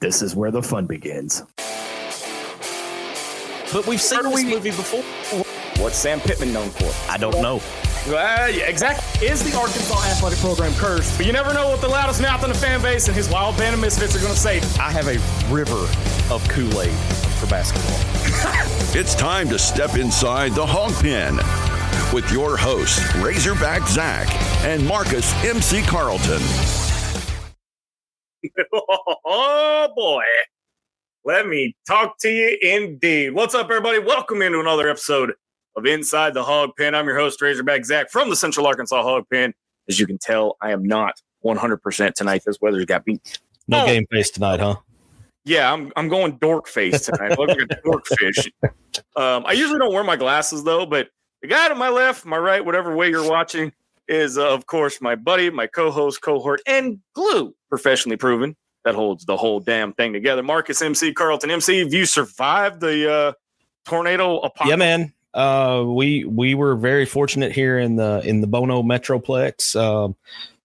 This is where the fun begins. But we've seen this movie before. What's Sam Pittman known for? I don't know. Yeah, exactly. Is the Arkansas athletic program cursed? But you never know what the loudest mouth in the fan base and his wild band of misfits are going to say. I have a river of Kool-Aid for basketball. It's time to step inside the Hawg Pen with your hosts, Razorback Zach and Marcus MC Carlton. Oh, boy. Let me talk to you indeed. What's up, everybody? Welcome into another episode of Inside the Hawg Pen. I'm your host, Razorback Zach, from the Central Arkansas Hawg Pen. As you can tell, I am not 100% tonight. This weather's got me. No game face tonight, huh? Yeah, I'm going dork face tonight. Look like a dork fish. I usually don't wear my glasses, though, but the guy to my left, my right, whatever way you're watching, is, of course, my buddy, my co-host, cohort, and glue, professionally proven. That holds the whole damn thing together. Marcus MC Carlton. MC, have you survived the tornado apocalypse? Yeah, man. We were very fortunate here in the Bono Metroplex.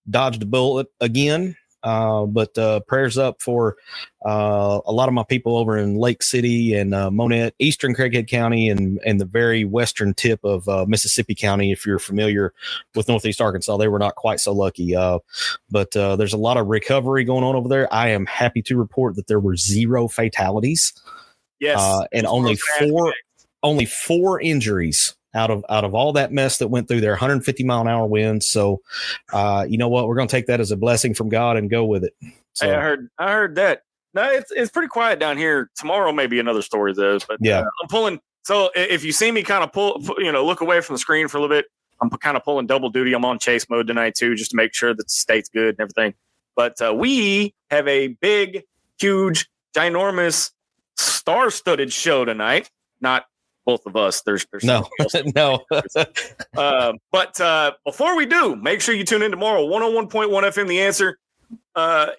Dodged a bullet again. But prayers up for a lot of my people over in Lake City and Monette, Eastern Craighead County, and the very western tip of Mississippi County. If you're familiar with Northeast Arkansas, they were not quite so lucky. But there's a lot of recovery going on over there. I am happy to report that there were 0 fatalities. Yes, and only four injuries out of all that mess that went through there. 150 mile an hour winds. So, you know what? We're going to take that as a blessing from God and go with it. So, hey, I heard that. No, it's pretty quiet down here. Tomorrow may be another story though. But yeah, I'm pulling. So if you see me kind of look away from the screen for a little bit, I'm kind of pulling double duty. I'm on chase mode tonight too, just to make sure that the state's good and everything. But we have a big, huge, ginormous, star-studded show tonight. Not both of us. There's no. But before we do, make sure you tune in tomorrow. 101.1 FM, The Answer.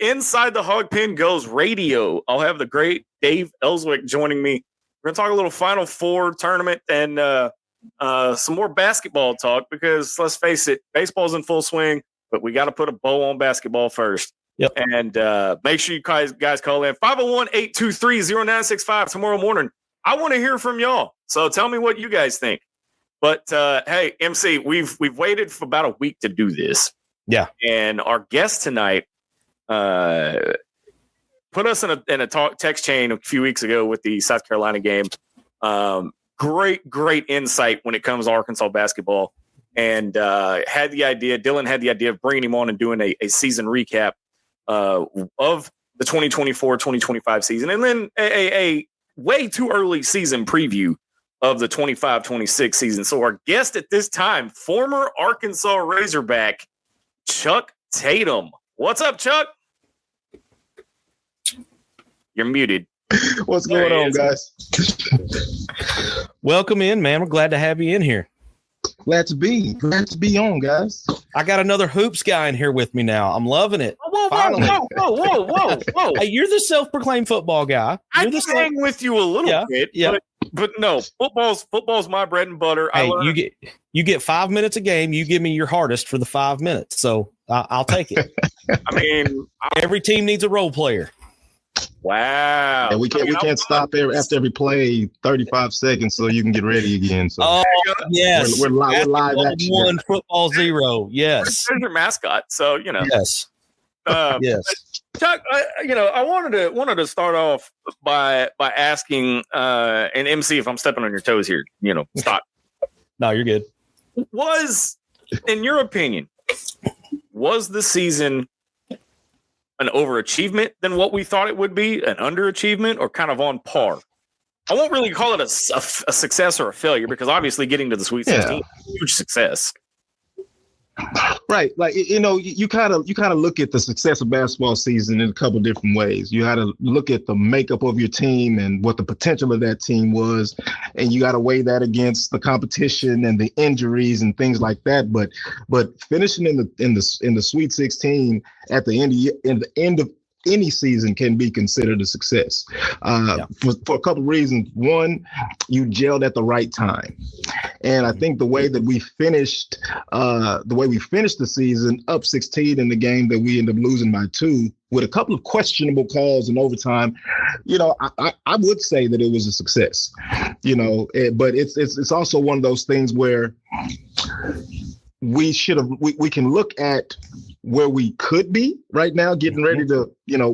Inside the Hawg Pen goes radio. I'll have the great Dave Ellswick joining me. We're going to talk a little Final Four tournament and some more basketball talk because, let's face it, baseball's in full swing, but we got to put a bow on basketball first. Yep. And make sure you guys call in 501-823-0965 tomorrow morning. I want to hear from y'all. So tell me what you guys think. But hey, MC, we've waited for about a week to do this. Yeah. And our guest tonight put us in a text chain a few weeks ago with the South Carolina game. Great insight when it comes to Arkansas basketball. And Dylan had the idea of bringing him on and doing a season recap of the 2024-2025 season. And then a way too early season preview of the 25-26 season. So our guest at this time, former Arkansas Razorback, Chuck Tatum. What's up, Chuck? You're muted. What's going on, guys? Welcome in, man. We're glad to have you in here. Glad to be on, guys. I got another hoops guy in here with me now. I'm loving it. Whoa. Hey, you're the self-proclaimed football guy. I hang with you a little bit, but no, football's my bread and butter. Hey, you get 5 minutes a game. You give me your hardest for the 5 minutes, so I'll take it. I mean, every team needs a role player. Wow. And we can't stop there after every play 35 seconds so you can get ready again. So yes. We're live action. One football 0. Yes. There's your mascot. So, Yes. Yes. Chuck, I wanted to start off by asking and MC, if I'm stepping on your toes here, stop. No, you're good. In your opinion, was the season an overachievement than what we thought it would be, an underachievement, or kind of on par? I won't really call it a success or a failure because obviously getting to the Sweet 16 is a huge success. Right. Like, you kind of look at the success of basketball season in a couple different ways. You had to look at the makeup of your team and what the potential of that team was. And you got to weigh that against the competition and the injuries and things like that. But finishing in the Sweet 16 at the end any season can be considered a success for a couple of reasons. One, you gelled at the right time. And I think the way we finished the season up 16 in the game that we ended up losing by 2 with a couple of questionable calls in overtime, I would say that it was a success, but it's also one of those things where we can look at where we could be right now, getting ready to,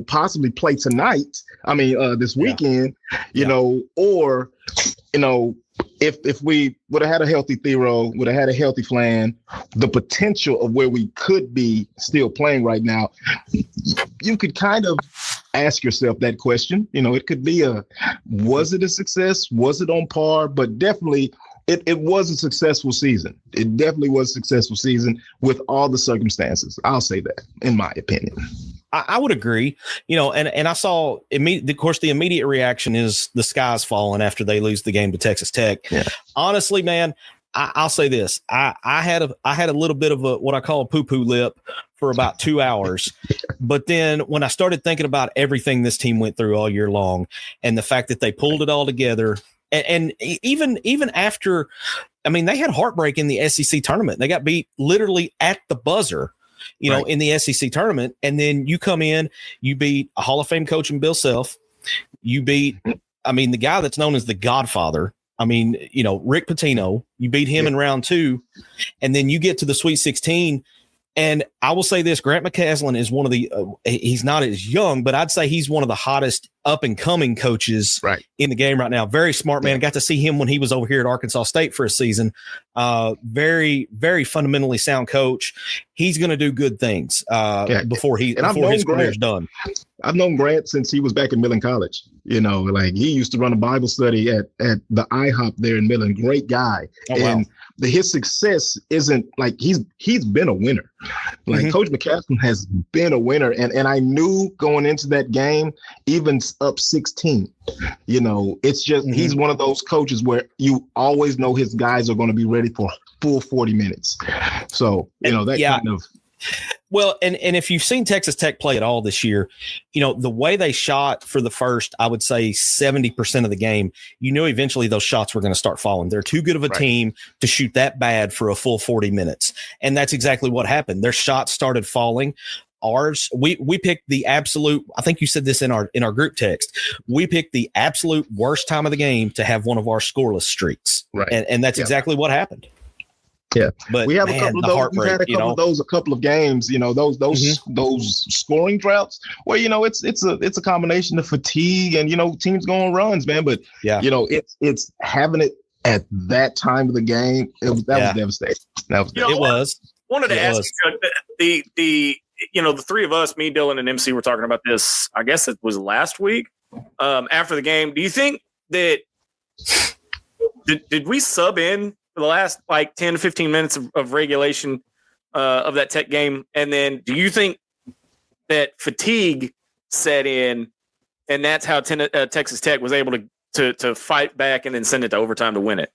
possibly play tonight. This weekend, or, if we would have had a healthy Thero, would have had a healthy Flan, the potential of where we could be still playing right now, you could kind of ask yourself that question. It could be was it a success? Was it on par? But definitely it was a successful season. It definitely was a successful season with all the circumstances. I'll say that, in my opinion. I would agree, and I saw of course, the immediate reaction is the sky's falling after they lose the game to Texas Tech. Yeah. Honestly, man, I'll say this. I had a little bit of what I call a poo-poo lip for about 2 hours. But then when I started thinking about everything this team went through all year long and the fact that they pulled it all together, and even after, they had heartbreak in the SEC tournament. They got beat literally at the buzzer, in the SEC tournament. And then you come in, you beat a Hall of Fame coach in Bill Self. You beat, the guy that's known as the Godfather. Rick Pitino, you beat him in round 2, and then you get to the Sweet 16. And I will say this, Grant McCaslin is one of the, he's not as young, but I'd say he's one of the hottest up and coming coaches in the game right now. Very smart man. Got to see him when he was over here at Arkansas State for a season. Very, very fundamentally sound coach. He's going to do good things before his career is done. I've known Grant since he was back in Millen College. He used to run a Bible study at the IHOP there in Millen. Great guy. Oh, wow. And his success isn't like he's been a winner. Coach McCaslin has been a winner. And I knew going into that game, even up 16, it's just he's one of those coaches where you always know his guys are going to be ready for full 40 minutes. So, kind of. Well, and if you've seen Texas Tech play at all this year, the way they shot for the first, I would say 70% of the game, eventually those shots were going to start falling. They're too good of a team to shoot that bad for a full 40 minutes. And that's exactly what happened. Their shots started falling. Ours, we picked the absolute, I think you said this in our group text, we picked the absolute worst time of the game to have one of our scoreless streaks. Right. And that's exactly what happened. Yeah, but we have a couple of those. We've had a couple of those, a couple of games. Those scoring droughts where it's a combination of fatigue and teams go on runs, man. But it's having it at that time of the game. Was devastating. It was. Wanted to ask you, the three of us, me, Dylan, and MC, were talking about this. I guess it was last week after the game. Do you think that did we sub in for the last 10 to 15 minutes of regulation of that Tech game? And then do you think that fatigue set in and that's how Texas Tech was able to fight back and then send it to overtime to win it?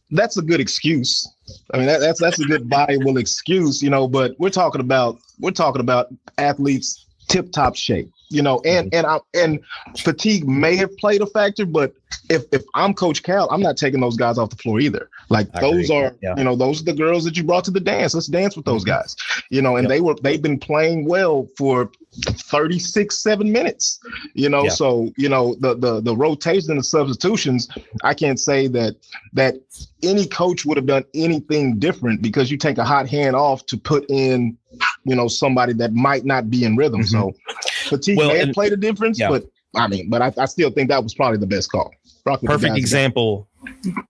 That's a good excuse. That's a good viable excuse, but we're talking about athletes tip top shape, and fatigue may have played a factor, but if I'm Coach Cal, I'm not taking those guys off the floor either. Those are the girls that you brought to the dance. Let's dance with those guys, and they've been playing well for 36-7 minutes, so, the rotation and the substitutions, I can't say that any coach would have done anything different because you take a hot hand off to put in, somebody that might not be in rhythm. So fatigue may have played a difference, but I still think that was probably the best call. Perfect example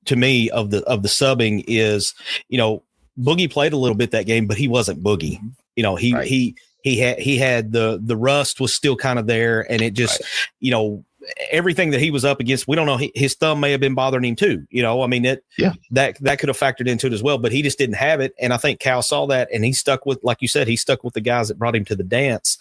to me of the subbing is, Boogie played a little bit that game, but he wasn't Boogie. He had the rust was still kind of there, and it just, everything that he was up against, we don't know. His thumb may have been bothering him too. That could have factored into it as well, but he just didn't have it. And I think Cal saw that, and he stuck with, like you said, he stuck with the guys that brought him to the dance.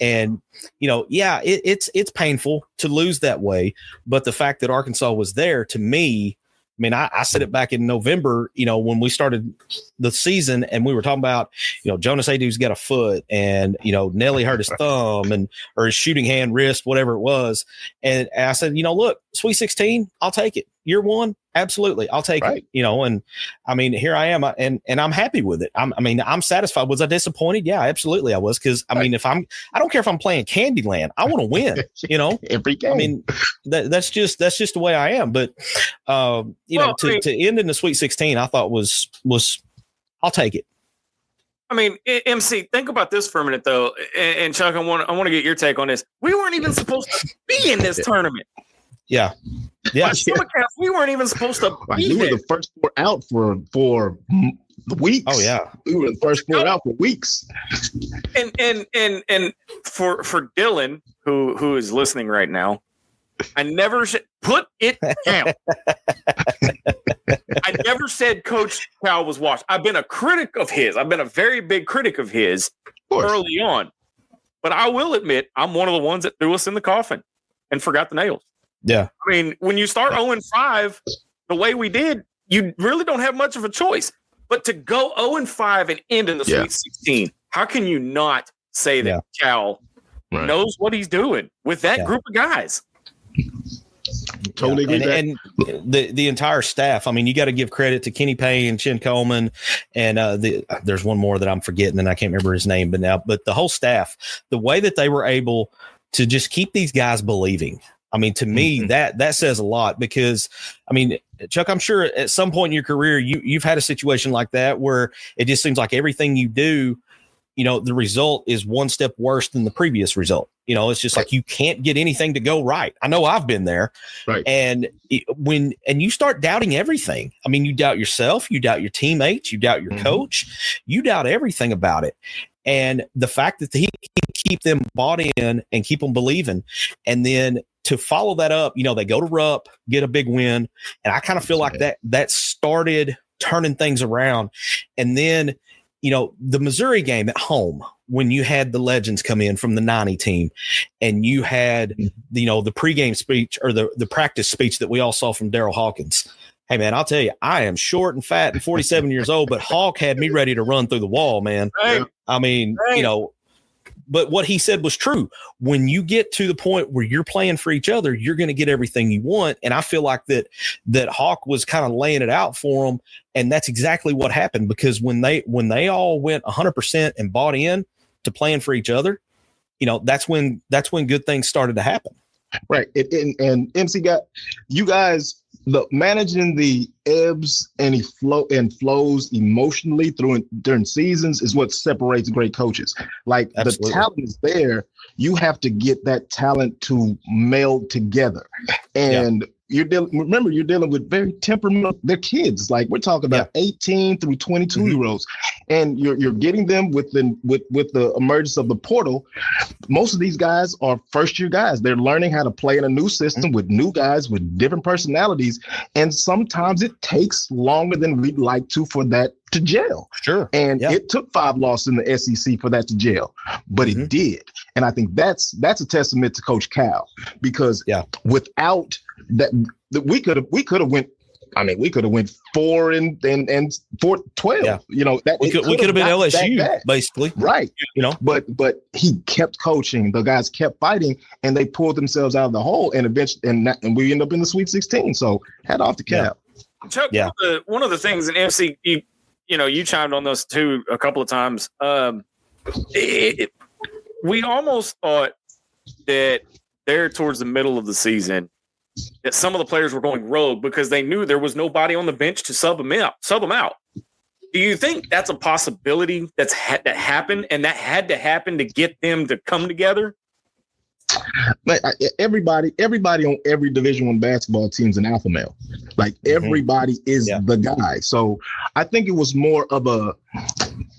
And it's painful to lose that way, but the fact that Arkansas was there, to me, mean, I said it back in November, when we started the season and we were talking about, Jonas Adu's got a foot and, Nelly hurt his thumb or his shooting hand, wrist, whatever it was. And I said, look, Sweet 16, I'll take it. Year one, absolutely, I'll take it. And I mean, here I am, and I'm happy with it. I'm satisfied. Was I disappointed? Yeah, absolutely, I was. Because I mean, I don't care if I'm playing Candyland, I want to win. Every game. I mean, that's just the way I am. But to end in the Sweet 16, I thought was I'll take it. I mean, MC, think about this for a minute though, and Chuck, I want to get your take on this. We weren't even supposed to be in this tournament. Yeah. We weren't even supposed to be we were the first four out for weeks. Oh yeah, we were the first four out for weeks. And for Dylan, who is listening right now, I never put it down. I never said Coach Cal was washed. I've been a critic of his. I've been a very big critic of his early on. But I will admit, I'm one of the ones that threw us in the coffin and forgot the nails. Yeah. I mean, when you start 0-5 the way we did, you really don't have much of a choice. But to go 0-5 and end in the Sweet 16, how can you not say that Cal knows what he's doing with that group of guys? Totally agree. And the entire staff. I mean, you got to give credit to Kenny Payne, Chin Coleman, and there's one more that I'm forgetting, and I can't remember his name, but the whole staff, the way that they were able to just keep these guys believing. I mean, to me, that says a lot because, I mean, Chuck, I'm sure at some point in your career, you've had a situation like that where it just seems like everything you do, the result is one step worse than the previous result. It's just like you can't get anything to go right. I know I've been there. Right. And when you start doubting everything, I mean, you doubt yourself, you doubt your teammates, you doubt your coach, you doubt everything about it. And the fact that he can keep them bought in and keep them believing, and then to follow that up, they go to Rupp, get a big win. And I kind of feel like that started turning things around. And then, the Missouri game at home, when you had the legends come in from the 90 team and you had, the pregame speech or the practice speech that we all saw from Daryl Hawkins. Hey, man, I'll tell you, I am short and fat and 47 years old, but Hawg had me ready to run through the wall, man. Right. I mean, but what he said was true. When you get to the point where you're playing for each other, you're going to get everything you want. And I feel like that Hawg was kind of laying it out for him. And that's exactly what happened, because when they all went 100% and bought in to playing for each other, that's when good things started to happen. Right. And MC got you guys managing the ebbs and flows emotionally during seasons is what separates great coaches. Like Absolutely. The talent is there. You have to get that talent to meld together. And you're dealing with very temperamental. They're kids. Like we're talking about 18 through 22 year olds, and you're getting them with the emergence of the portal. Most of these guys are first year guys. They're learning how to play in a new system with new guys with different personalities, and sometimes it takes longer than we'd like for that to gel. Sure. And it took 5 losses in the SEC for that to gel, but it did. And I think that's a testament to Coach Cal, because without that we could have went. I mean, we could have went 4 and 12. Yeah. That we could have been LSU basically, right? But he kept coaching. The guys kept fighting, and they pulled themselves out of the hole, and eventually, and we end up in the Sweet 16. So hat off to Cal. Chuck, one of the things in MC, you chimed on those too a couple of times. We almost thought that there towards the middle of the season that some of the players were going rogue because they knew there was nobody on the bench to sub them out. Do you think that's a possibility that happened, and that had to happen to get them to come together? Like everybody on every Division I basketball team is an alpha male. Like everybody is the guy. So I think it was more of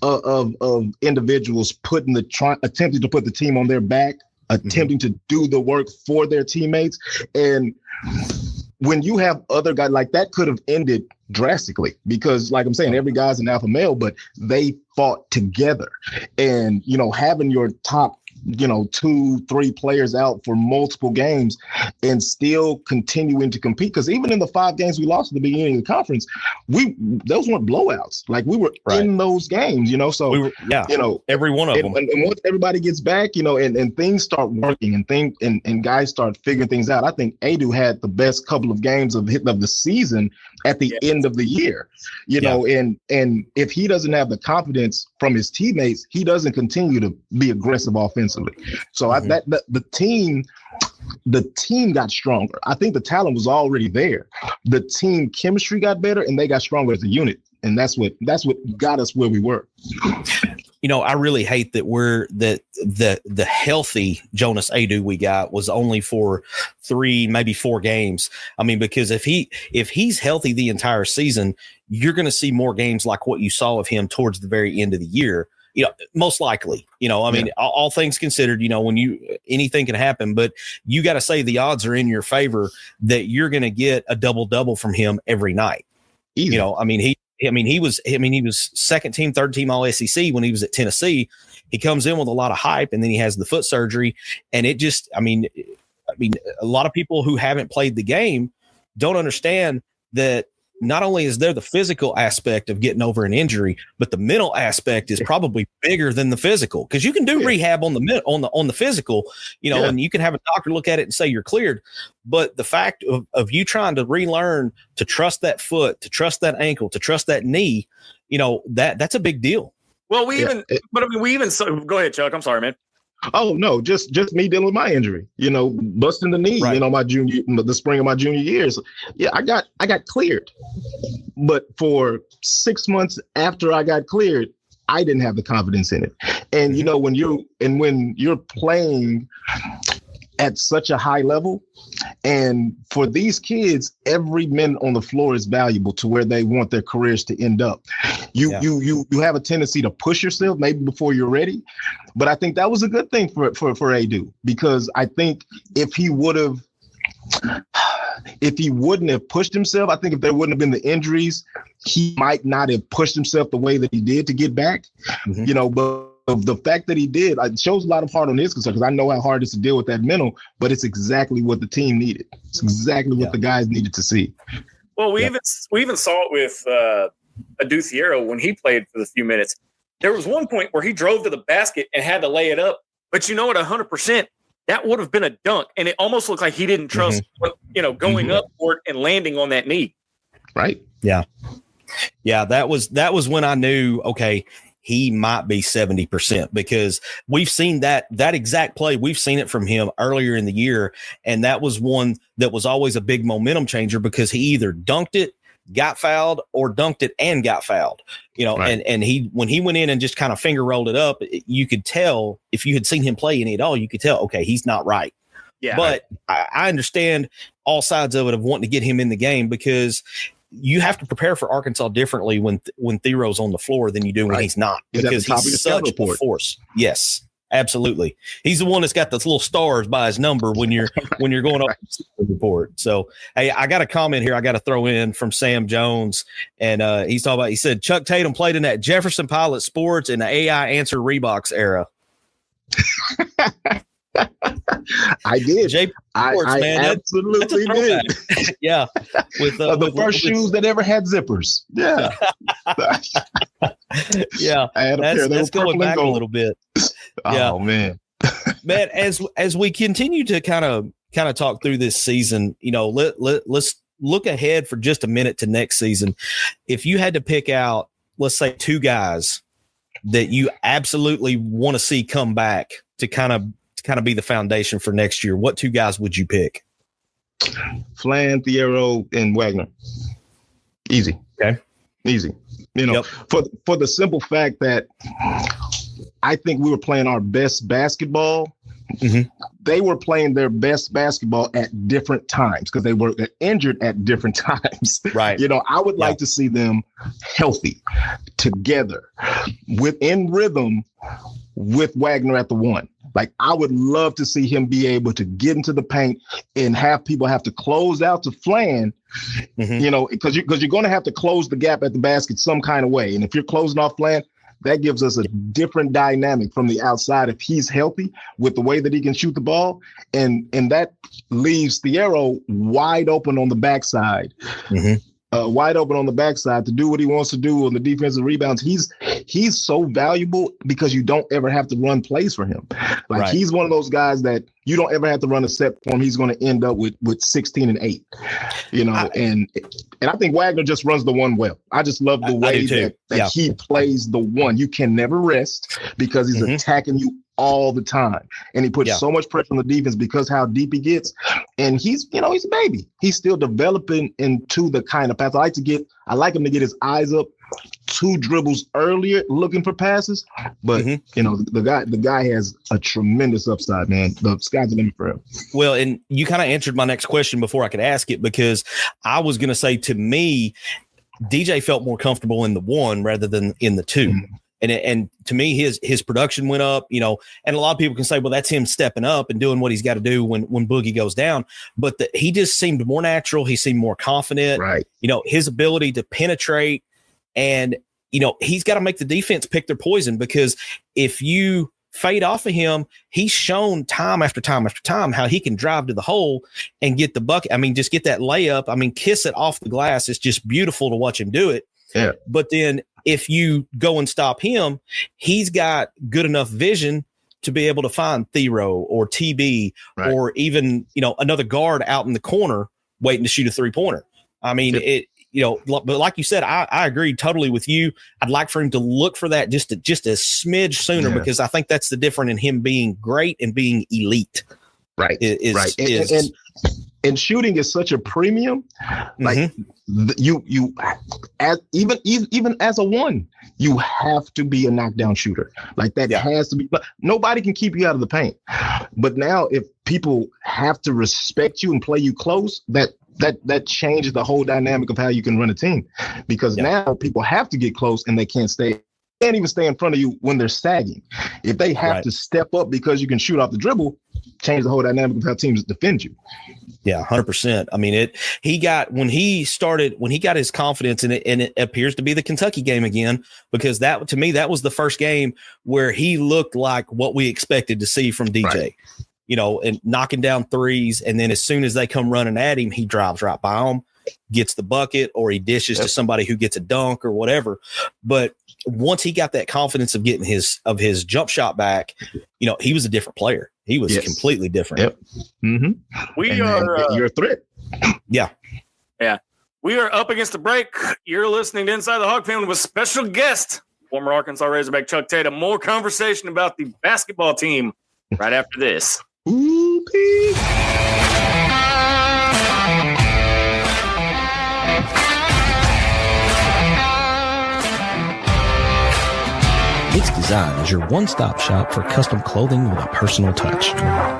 of individuals attempting to put the team on their back, attempting to do the work for their teammates. And when you have other guys, like that could have ended drastically, because like I'm saying, every guy's an alpha male, but they fought together. And having your top 2-3 players out for multiple games and still continuing to compete. Because even in the 5 games we lost at the beginning of the conference, those weren't blowouts. Like, we were in those games, so every one of them. And once everybody gets back, and things start working and guys start figuring things out. I think Adu had the best couple of games of the season at the end of the year, and if he doesn't have the confidence from his teammates, he doesn't continue to be aggressive offensively. So the team got stronger. I think the talent was already there. The team chemistry got better, and they got stronger as a unit. And that's what got us where we were. I really hate that the healthy Jonas Adu we got was only for 3, maybe 4 games. I mean, because if he's healthy the entire season, you're going to see more games like what you saw of him towards the very end of the year. Most likely, all things considered, when anything can happen, but you got to say the odds are in your favor that you're going to get a double from him every night. Easy. He was second team, third team all SEC when he was at Tennessee. He comes in with a lot of hype, and then he has the foot surgery. And it just, a lot of people who haven't played the game don't understand that not only is there the physical aspect of getting over an injury, but the mental aspect is probably bigger than the physical, because you can do rehab on the physical, and you can have a doctor look at it and say you're cleared. But the fact of you trying to relearn to trust that foot, to trust that ankle, to trust that knee, that's a big deal. Well, go ahead, Chuck. I'm sorry, man. Oh no, just me dealing with my injury, busting the knee, the spring of my junior years. Yeah, I got cleared. But for 6 months after I got cleared, I didn't have the confidence in it. And when you're playing at such a high level, and for these kids, every minute on the floor is valuable to where they want their careers to end up. You have a tendency to push yourself maybe before you're ready, but I think that was a good thing for Adu, because I think if he wouldn't have pushed himself, I think if there wouldn't have been the injuries, he might not have pushed himself the way that he did to get back. But the fact that he did, it shows a lot of heart on his concern, because I know how hard it is to deal with that mental, but it's exactly what the team needed. It's exactly what the guys needed to see. Well, we even saw it with Adu Thiero when he played for the few minutes. There was one point where he drove to the basket and had to lay it up, but at 100%, that would have been a dunk, and it almost looked like he didn't trust, going up for it and landing on that knee. Right. Yeah. Yeah. That was when I knew, okay, he might be 70%, because we've seen that exact play. We've seen it from him earlier in the year. And that was one that was always a big momentum changer, because he either dunked it, got fouled, or dunked it and got fouled, right. And when he went in and just kind of finger rolled it up, you could tell, if you had seen him play any at all, you could tell, okay, he's not right. Yeah. But I understand all sides of it of wanting to get him in the game, because you have to prepare for Arkansas differently when Thero's on the floor than you do when he's not, because he's such a force. Yes, absolutely. He's the one that's got those little stars by his number when you're going up the report. So, hey, I got a comment here I got to throw in from Sam Jones, and he said Chuck Tatum played in that Jefferson Pilot Sports in the AI Answer Reeboks era. I did. Sports, man. Absolutely did. Yeah, with the first shoes that ever had zippers. Yeah, yeah. I had a pair. That's going back a little bit. Oh man, man. As we continue to kind of talk through this season, let's look ahead for just a minute to next season. If you had to pick out, let's say, 2 guys that you absolutely want to see come back to kind of be the foundation for next year, what 2 guys would you pick? Flan, Thiero, and Wagner. Easy. Okay. Easy. For the simple fact that I think we were playing our best basketball. Mm-hmm. They were playing their best basketball at different times because they were injured at different times. Right. I would like to see them healthy together within rhythm with Wagner at the 1. Like, I would love to see him be able to get into the paint and have people have to close out to Flan, because you're going to have to close the gap at the basket some kind of way. And if you're closing off Flan, that gives us a different dynamic from the outside if he's healthy with the way that he can shoot the ball. And that leaves Thiero wide open on the backside. Wide open on the backside to do what he wants to do on the defensive rebounds. He's so valuable because you don't ever have to run plays for him. Like he's one of those guys that you don't ever have to run a set for him. He's going to end up with 16 and 8, you know, and I think Wagner just runs the one well. I just love the way that he plays the one. You can never rest because he's attacking you all the time. And he puts so much pressure on the defense because how deep he gets. And he's a baby. He's still developing into the kind of pass. I like him to get his eyes up 2 dribbles earlier looking for passes. But the guy has a tremendous upside, man. The sky's the limit for him. Well, and you kind of answered my next question before I could ask it, because I was going to say, to me, DJ felt more comfortable in the 1 rather than in the 2. And to me, his production went up, and a lot of people can say, well, that's him stepping up and doing what he's got to do when Boogie goes down. But he just seemed more natural. He seemed more confident. Right. His ability to penetrate, and, he's got to make the defense pick their poison, because if you fade off of him, he's shown time after time after time how he can drive to the hole and get the bucket. I mean, just get that layup. I mean, kiss it off the glass. It's just beautiful to watch him do it. Yeah. But then if you go and stop him, he's got good enough vision to be able to find Thiero or TB or even, another guard out in the corner waiting to shoot a 3-pointer. I mean, but like you said, I agree totally with you. I'd like for him to look for that just a smidge sooner, because I think that's the difference in him being great and being elite. Right. And shooting is such a premium. Like you even as a 1, you have to be a knockdown shooter. Like that has to be. Nobody can keep you out of the paint. But now, if people have to respect you and play you close, that changes the whole dynamic of how you can run a team. Because now people have to get close and they can't even stay in front of you when they're sagging. If they have to step up because you can shoot off the dribble, change the whole dynamic of how teams defend you. Yeah, 100%. I mean, when he got his confidence, and it appears to be the Kentucky game again, because that, to me, that was the first game where he looked like what we expected to see from DJ, and knocking down threes. And then as soon as they come running at him, he drives right by them, gets the bucket, or he dishes to somebody who gets a dunk or whatever. But once he got that confidence of getting his jump shot back, he was a different player. He was completely different. Yep. Mm-hmm. You're a threat. Yeah. Yeah. We are up against the break. You're listening to Inside the Hawg Pen with special guest, former Arkansas Razorback Chuck Tatum. More conversation about the basketball team right after this. Ooh-pee. Mix Design is your one-stop shop for custom clothing with a personal touch.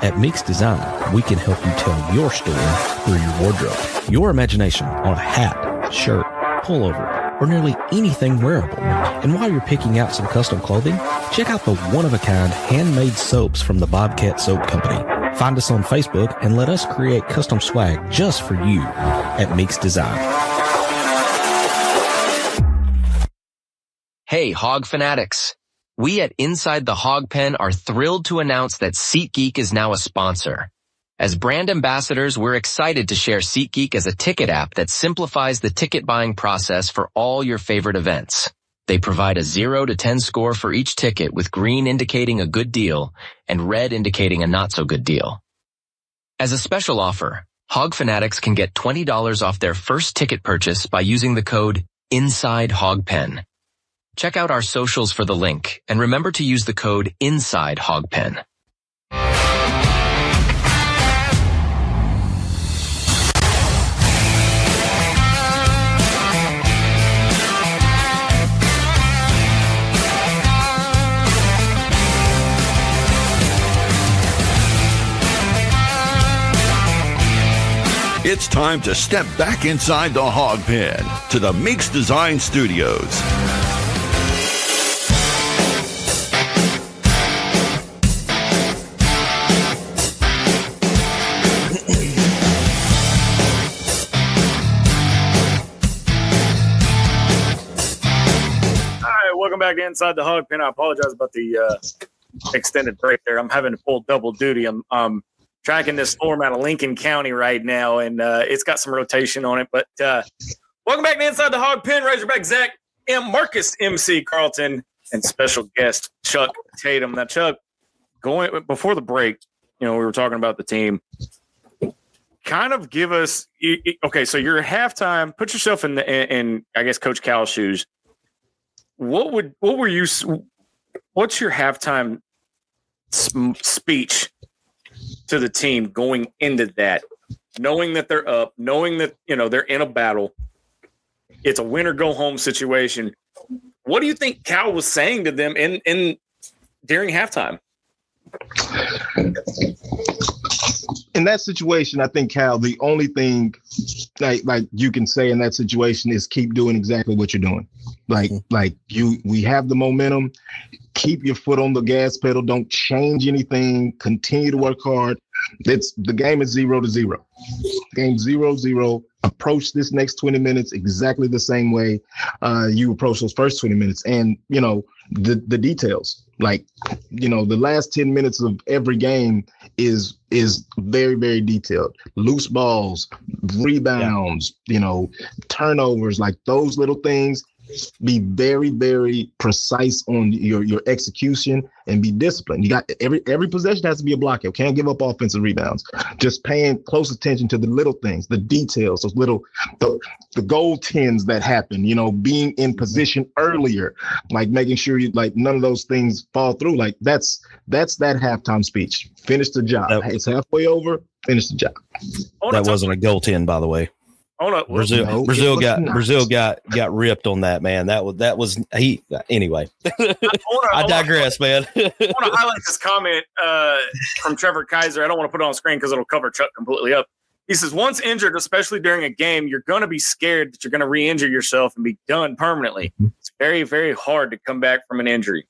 At Mix Design, we can help you tell your story through your wardrobe. Your imagination on a hat, shirt, pullover, or nearly anything wearable. And while you're picking out some custom clothing, check out the one-of-a-kind handmade soaps from the Bobcat Soap Company. Find us on Facebook and let us create custom swag just for you at Mix Design. Hey, Hawg Fanatics. We at Inside The Hawg Pen are thrilled to announce that SeatGeek is now a sponsor. As brand ambassadors, we're excited to share SeatGeek as a ticket app that simplifies the ticket buying process for all your favorite events. They provide a 0 to 10 score for each ticket, with green indicating a good deal and red indicating a not so good deal. As a special offer, Hawg Fanatics can get $20 off their first ticket purchase by using the code Inside Hawg Pen. Check out our socials for the link, and remember to use the code Inside Hawg Pen. It's time to step back inside the Hawg Pen to the Mix Design Studios. back to Inside the Hawg Pen. I apologize about the extended break there. I'm having to pull double duty. I'm tracking this storm out of Lincoln County right now, and it's got some rotation on it. But welcome back to Inside the Hawg Pen. Razorback Zach, Marcus MC Carlton, and special guest Chuck Tatum. Now, Chuck, going before the break, we were talking about the team. Kind of give us okay. So you're at halftime. Put yourself in I guess Coach Cal's shoes. What's your halftime speech to the team going into that, knowing that they're up, knowing that they're in a battle? It's a win or go home situation. What do you think Cal was saying to them in during halftime? In that situation, I think, Cal, the only thing like you can say in that situation is keep doing exactly what you're doing. We have the momentum. Keep your foot on the gas pedal. Don't change anything. Continue to work hard. The game is 0-0. Game 0-0. Approach this next 20 minutes exactly the same way you approach those first 20 minutes. And, the details, the last 10 minutes of every game is very, very detailed. Loose balls, rebounds, turnovers, those little things. Be very, very precise on your execution and be disciplined. You got every possession has to be a block. You can't give up offensive rebounds. Just paying close attention to the little things, the details, those little the goaltends that happen. Being in position earlier, making sure you none of those things fall through. That's that halftime speech. Finish the job. It's halfway over. Finish the job. That wasn't a goaltend, by the way. Brazil got ripped on that, man. That was he. Anyway, I digress, man. I want to highlight this comment from Trevor Kaiser. I don't want to put it on screen because it'll cover Chuck completely up. He says, once injured, especially during a game, you're going to be scared that you're going to re-injure yourself and be done permanently. It's very, very hard to come back from an injury.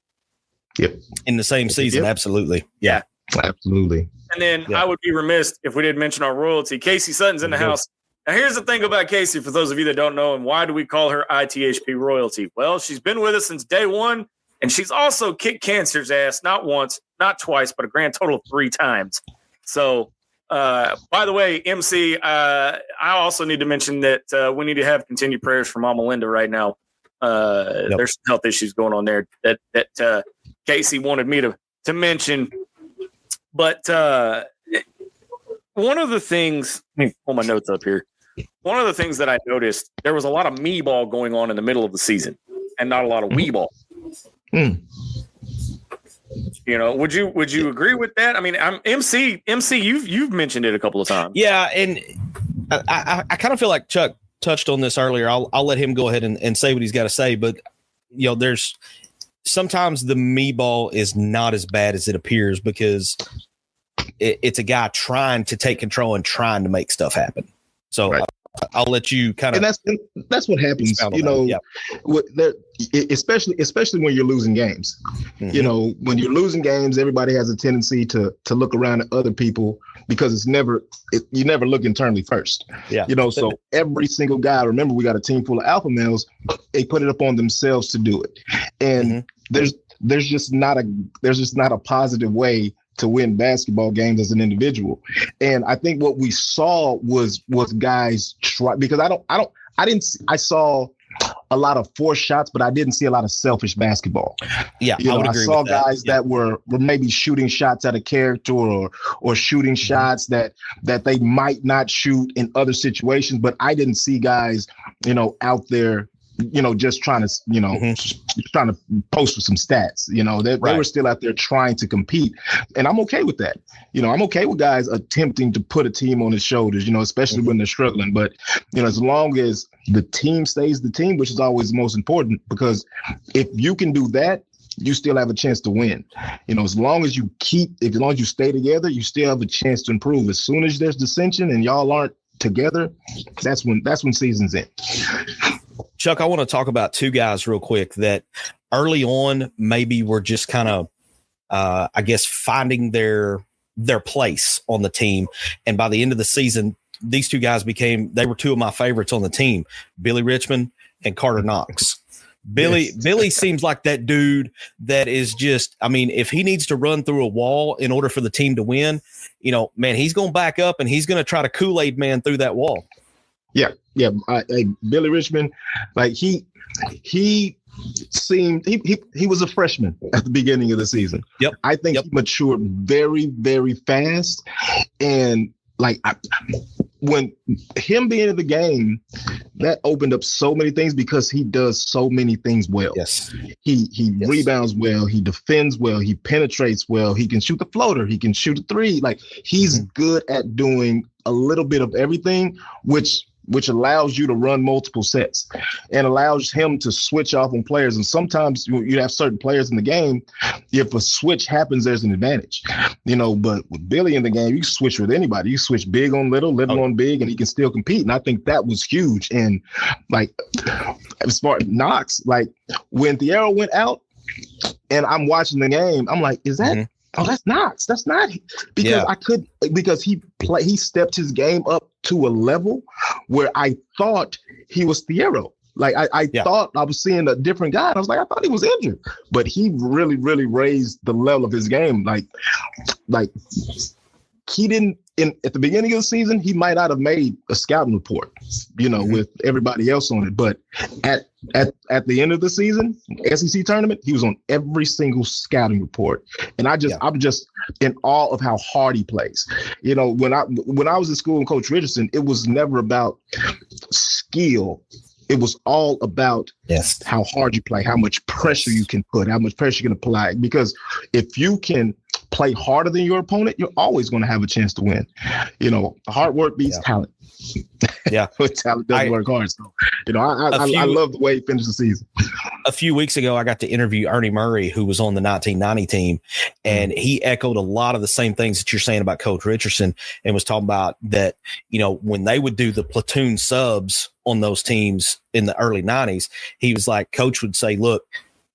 Yep. In the same season, absolutely. Yeah. Absolutely. And then I would be remiss if we didn't mention our royalty. Casey Sutton's in the house. Now, here's the thing about Casey, for those of you that don't know, and why do we call her ITHP royalty? Well, she's been with us since day one, and she's also kicked cancer's ass, not once, not twice, but a grand total of 3 times. So, by the way, MC, I also need to mention that we need to have continued prayers for Mama Linda right now. There's some health issues going on there that Casey wanted me to mention. But one of the things, let me pull my notes up here. One of the things that I noticed, there was a lot of me ball going on in the middle of the season and not a lot of wee ball. Would you agree with that? I mean, I'm MC, you've mentioned it a couple of times. Yeah. And I kind of feel like Chuck touched on this earlier. I'll let him go ahead and say what he's got to say, but there's sometimes the me ball is not as bad as it appears because it's a guy trying to take control and trying to make stuff happen. So I'll let you kind of. And that's what happens, especially when you're losing games. Mm-hmm. When you're losing games, everybody has a tendency to look around at other people because you never look internally first. Yeah. So every single guy, remember, we got a team full of alpha males. They put it up on themselves to do it, and there's just not a positive way to win basketball games as an individual. And I think what we saw was guys try, because I saw a lot of forced shots, but I didn't see a lot of selfish basketball. Yeah, I would agree. I saw with that. guys that were maybe shooting shots out of character or shooting shots that they might not shoot in other situations, but I didn't see guys, out there just trying to post for some stats. They were still out there trying to compete, and I'm okay with that. I'm okay with guys attempting to put a team on his shoulders, especially when they're struggling. But as long as the team stays the team, which is always the most important, because if you can do that, you still have a chance to win. As long as you stay together, you still have a chance to improve. As soon as there's dissension and y'all aren't together, that's when season's end. Chuck, I want to talk about 2 guys real quick that early on maybe were just kind of, I guess, finding their place on the team. And by the end of the season, these 2 guys they were 2 of my favorites on the team, Billy Richmond and Carter Knox. Billy seems like that dude that is just, I mean, if he needs to run through a wall in order for the team to win, you know, man, he's going to back up and he's going to try to Kool-Aid man through that wall. Yeah. Billy Richmond, like he seemed he was a freshman at the beginning of the season. Yep. I think he matured very, very fast. And like when him being in the game, that opened up so many things because he does so many things well. Yes. He rebounds well, he defends well, he penetrates well, he can shoot the floater, he can shoot a three. Like he's good at doing a little bit of everything, which allows you to run multiple sets and allows him to switch off on players. And sometimes you have certain players in the game, if a switch happens, there's an advantage, you know, but with Billy in the game, you switch with anybody. You switch big on little on big, and he can still compete. And I think that was huge. And like, as far as Knox, like when Thiero went out and I'm watching the game, I'm like, is that, oh, that's Knox. That's not, because he stepped his game up to a level where I thought he was Thiero. Like I thought I was seeing a different guy. And I was like, I thought he was injured, but he really, really raised the level of his game. Like he didn't, at the beginning of the season, he might not have made a scouting report, you know, with everybody else on it. But at the end of the season, SEC tournament, he was on every single scouting report. And I'm just in awe of how hard he plays. You know, when I was in school and Coach Richardson, it was never about skill. It was all about how hard you play, how much pressure you can put, how much pressure you can apply. Because if you can play harder than your opponent, you're always going to have a chance to win. You know, hard work beats talent. Yeah. Talent doesn't work hard. So, you know, I love the way he finished the season. A few weeks ago, I got to interview Ernie Murray, who was on the 1990 team, and he echoed a lot of the same things that you're saying about Coach Richardson, and was talking about that, you know, when they would do the platoon subs on those teams in the early 90s, he was like, Coach would say, look,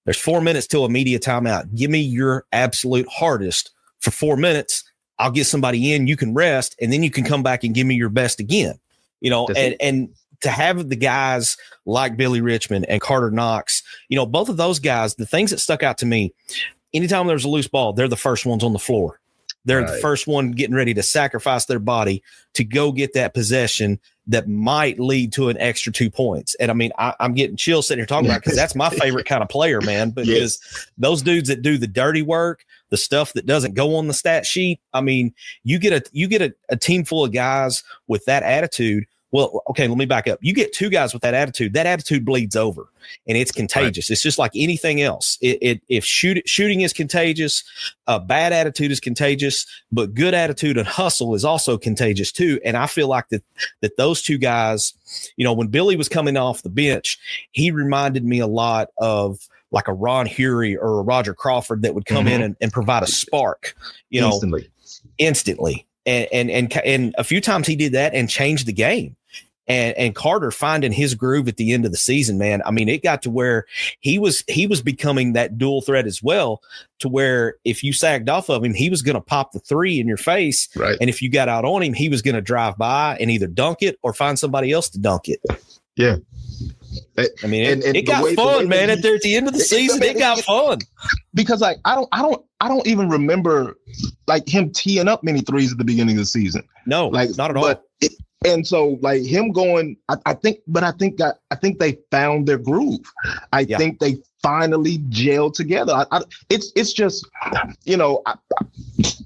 there's 4 minutes till a media timeout. Give me your absolute hardest for 4 minutes. I'll get somebody in, you can rest, and then you can come back and give me your best again. You know, and to have the guys like Billy Richmond and Carter Knox, you know, both of those guys, the things that stuck out to me, anytime there's a loose ball, they're the first ones on the floor. They're the first one getting ready to sacrifice their body to go get that possession that might lead to an extra 2 points. And I mean, I'm getting chills sitting here talking about it, because that's my favorite kind of player, man, because those dudes that do the dirty work, the stuff that doesn't go on the stat sheet. I mean, you get a team full of guys with that attitude. Well, okay, let me back up. You get two guys with that attitude bleeds over, and it's contagious. Right. It's just like anything else. If shooting is contagious, a bad attitude is contagious, but good attitude and hustle is also contagious too. And I feel like that those two guys, you know, when Billy was coming off the bench, he reminded me a lot of like a Ron Hury or a Roger Crawford that would come in and provide a spark, you know, instantly. And a few times he did that and changed the game. And Carter finding his groove at the end of the season, man. I mean, it got to where he was becoming that dual threat as well, to where if you sagged off of him, he was going to pop the three in your face. Right. And if you got out on him, he was going to drive by and either dunk it or find somebody else to dunk it. Yeah. I mean, it got fun, man. At the end of the season, it got fun. Because like I don't even remember like him teeing up many threes at the beginning of the season. No, like not at all. And so like him going, I think they found their groove. I think they finally gelled together. It's just, you know,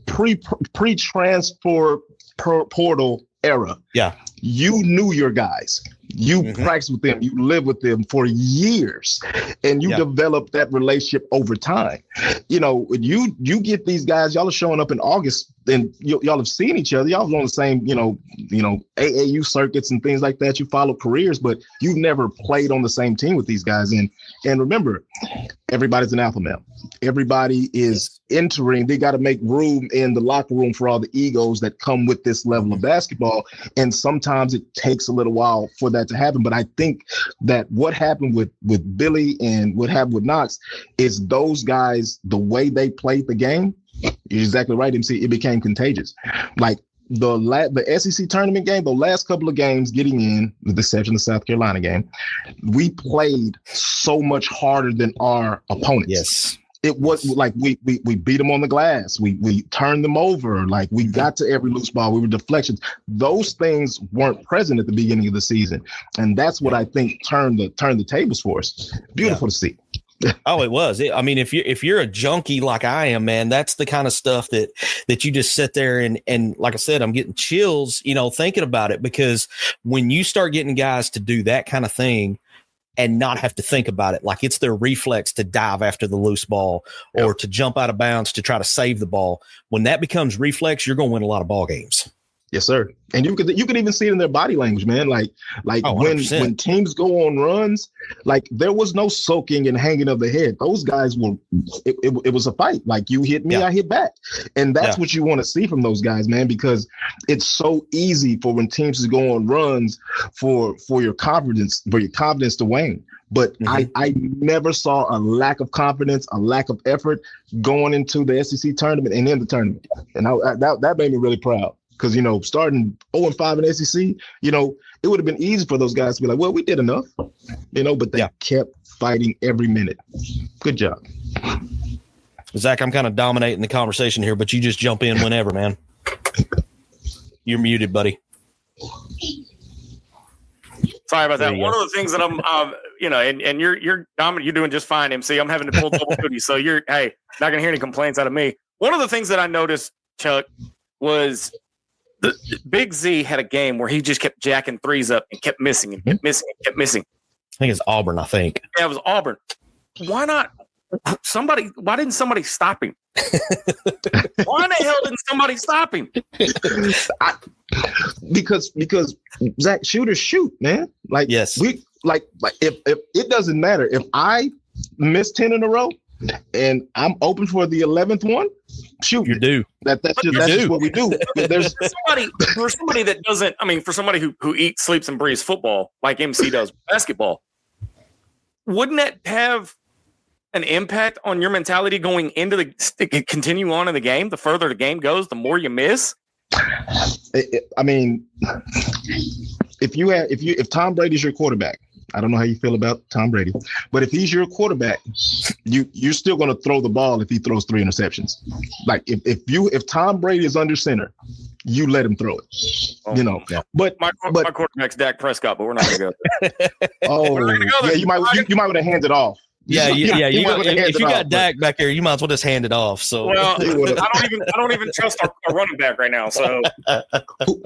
pre-transfer portal era. Yeah. You knew your guys. You practice with them, you live with them for years, and you develop that relationship over time. You know, you get these guys, y'all are showing up in August, and y'all have seen each other. Y'all on the same, you know, AAU circuits and things like that. You follow careers, but you've never played on the same team with these guys. And remember, everybody's an alpha male. Everybody is entering. They got to make room in the locker room for all the egos that come with this level of basketball. And sometimes it takes a little while for that to happen. But I think that what happened with Billy and what happened with Knox is those guys, the way they played the game, you're exactly right, MC, it became contagious. Like the SEC tournament game, the last couple of games getting in, with the exception of the South Carolina game, we played so much harder than our opponents. Yes. It was like we beat them on the glass. We turned them over. Like we got to every loose ball. We were deflections. Those things weren't present at the beginning of the season, and that's what I think turned the tables for us. Beautiful to see. Oh, it was. I mean, if you're a junkie like I am, man, that's the kind of stuff that you just sit there and like I said, I'm getting chills, thinking about it, because when you start getting guys to do that kind of thing and not have to think about it, like it's their reflex to dive after the loose ball or to jump out of bounds to try to save the ball. When that becomes reflex, you're going to win a lot of ball games. Yes, sir. And you can even see it in their body language, man. Like when teams go on runs, like there was no soaking and hanging of the head. Those guys were, it was a fight. Like you hit me, I hit back. And that's what you want to see from those guys, man, because it's so easy for when teams go on runs for your confidence to wane. But I never saw a lack of confidence, a lack of effort going into the SEC tournament and in the tournament. And that made me really proud. Because, starting 0-5 in SEC, it would have been easy for those guys to be like, well, we did enough, but they kept fighting every minute. Good job. Zach, I'm kind of dominating the conversation here, but you just jump in whenever, man. You're muted, buddy. Sorry about that. One of the things that I'm, and you're dominant, you're doing just fine, MC. I'm having to pull double duty, so not going to hear any complaints out of me. One of the things that I noticed, Chuck, was the Big Z had a game where he just kept jacking threes up and kept missing and kept missing and kept missing. I think it's Auburn, Yeah, it was Auburn. Why not? Why didn't somebody stop him? Why in the hell didn't somebody stop him? Because Zach, shooters shoot, man. Like, yes. We like if it doesn't matter if I miss 10 in a row and I'm open for the 11th one, shoot. You do. That's just what we do. There's for somebody that doesn't, for somebody who eats, sleeps, and breathes football like MC does basketball, wouldn't that have an impact on your mentality going into continue on in the game? The further the game goes, the more you miss. If Tom Brady's your quarterback, I don't know how you feel about Tom Brady, but if he's your quarterback, you're still going to throw the ball if he throws 3 interceptions. Like if Tom Brady is under center, you let him throw it. Yeah. But my quarterback's Dak Prescott, but we're not going to go there. You might would have handed off. Yeah. If you got Dak back there, you might as well just hand it off. So I don't even trust our running back right now. So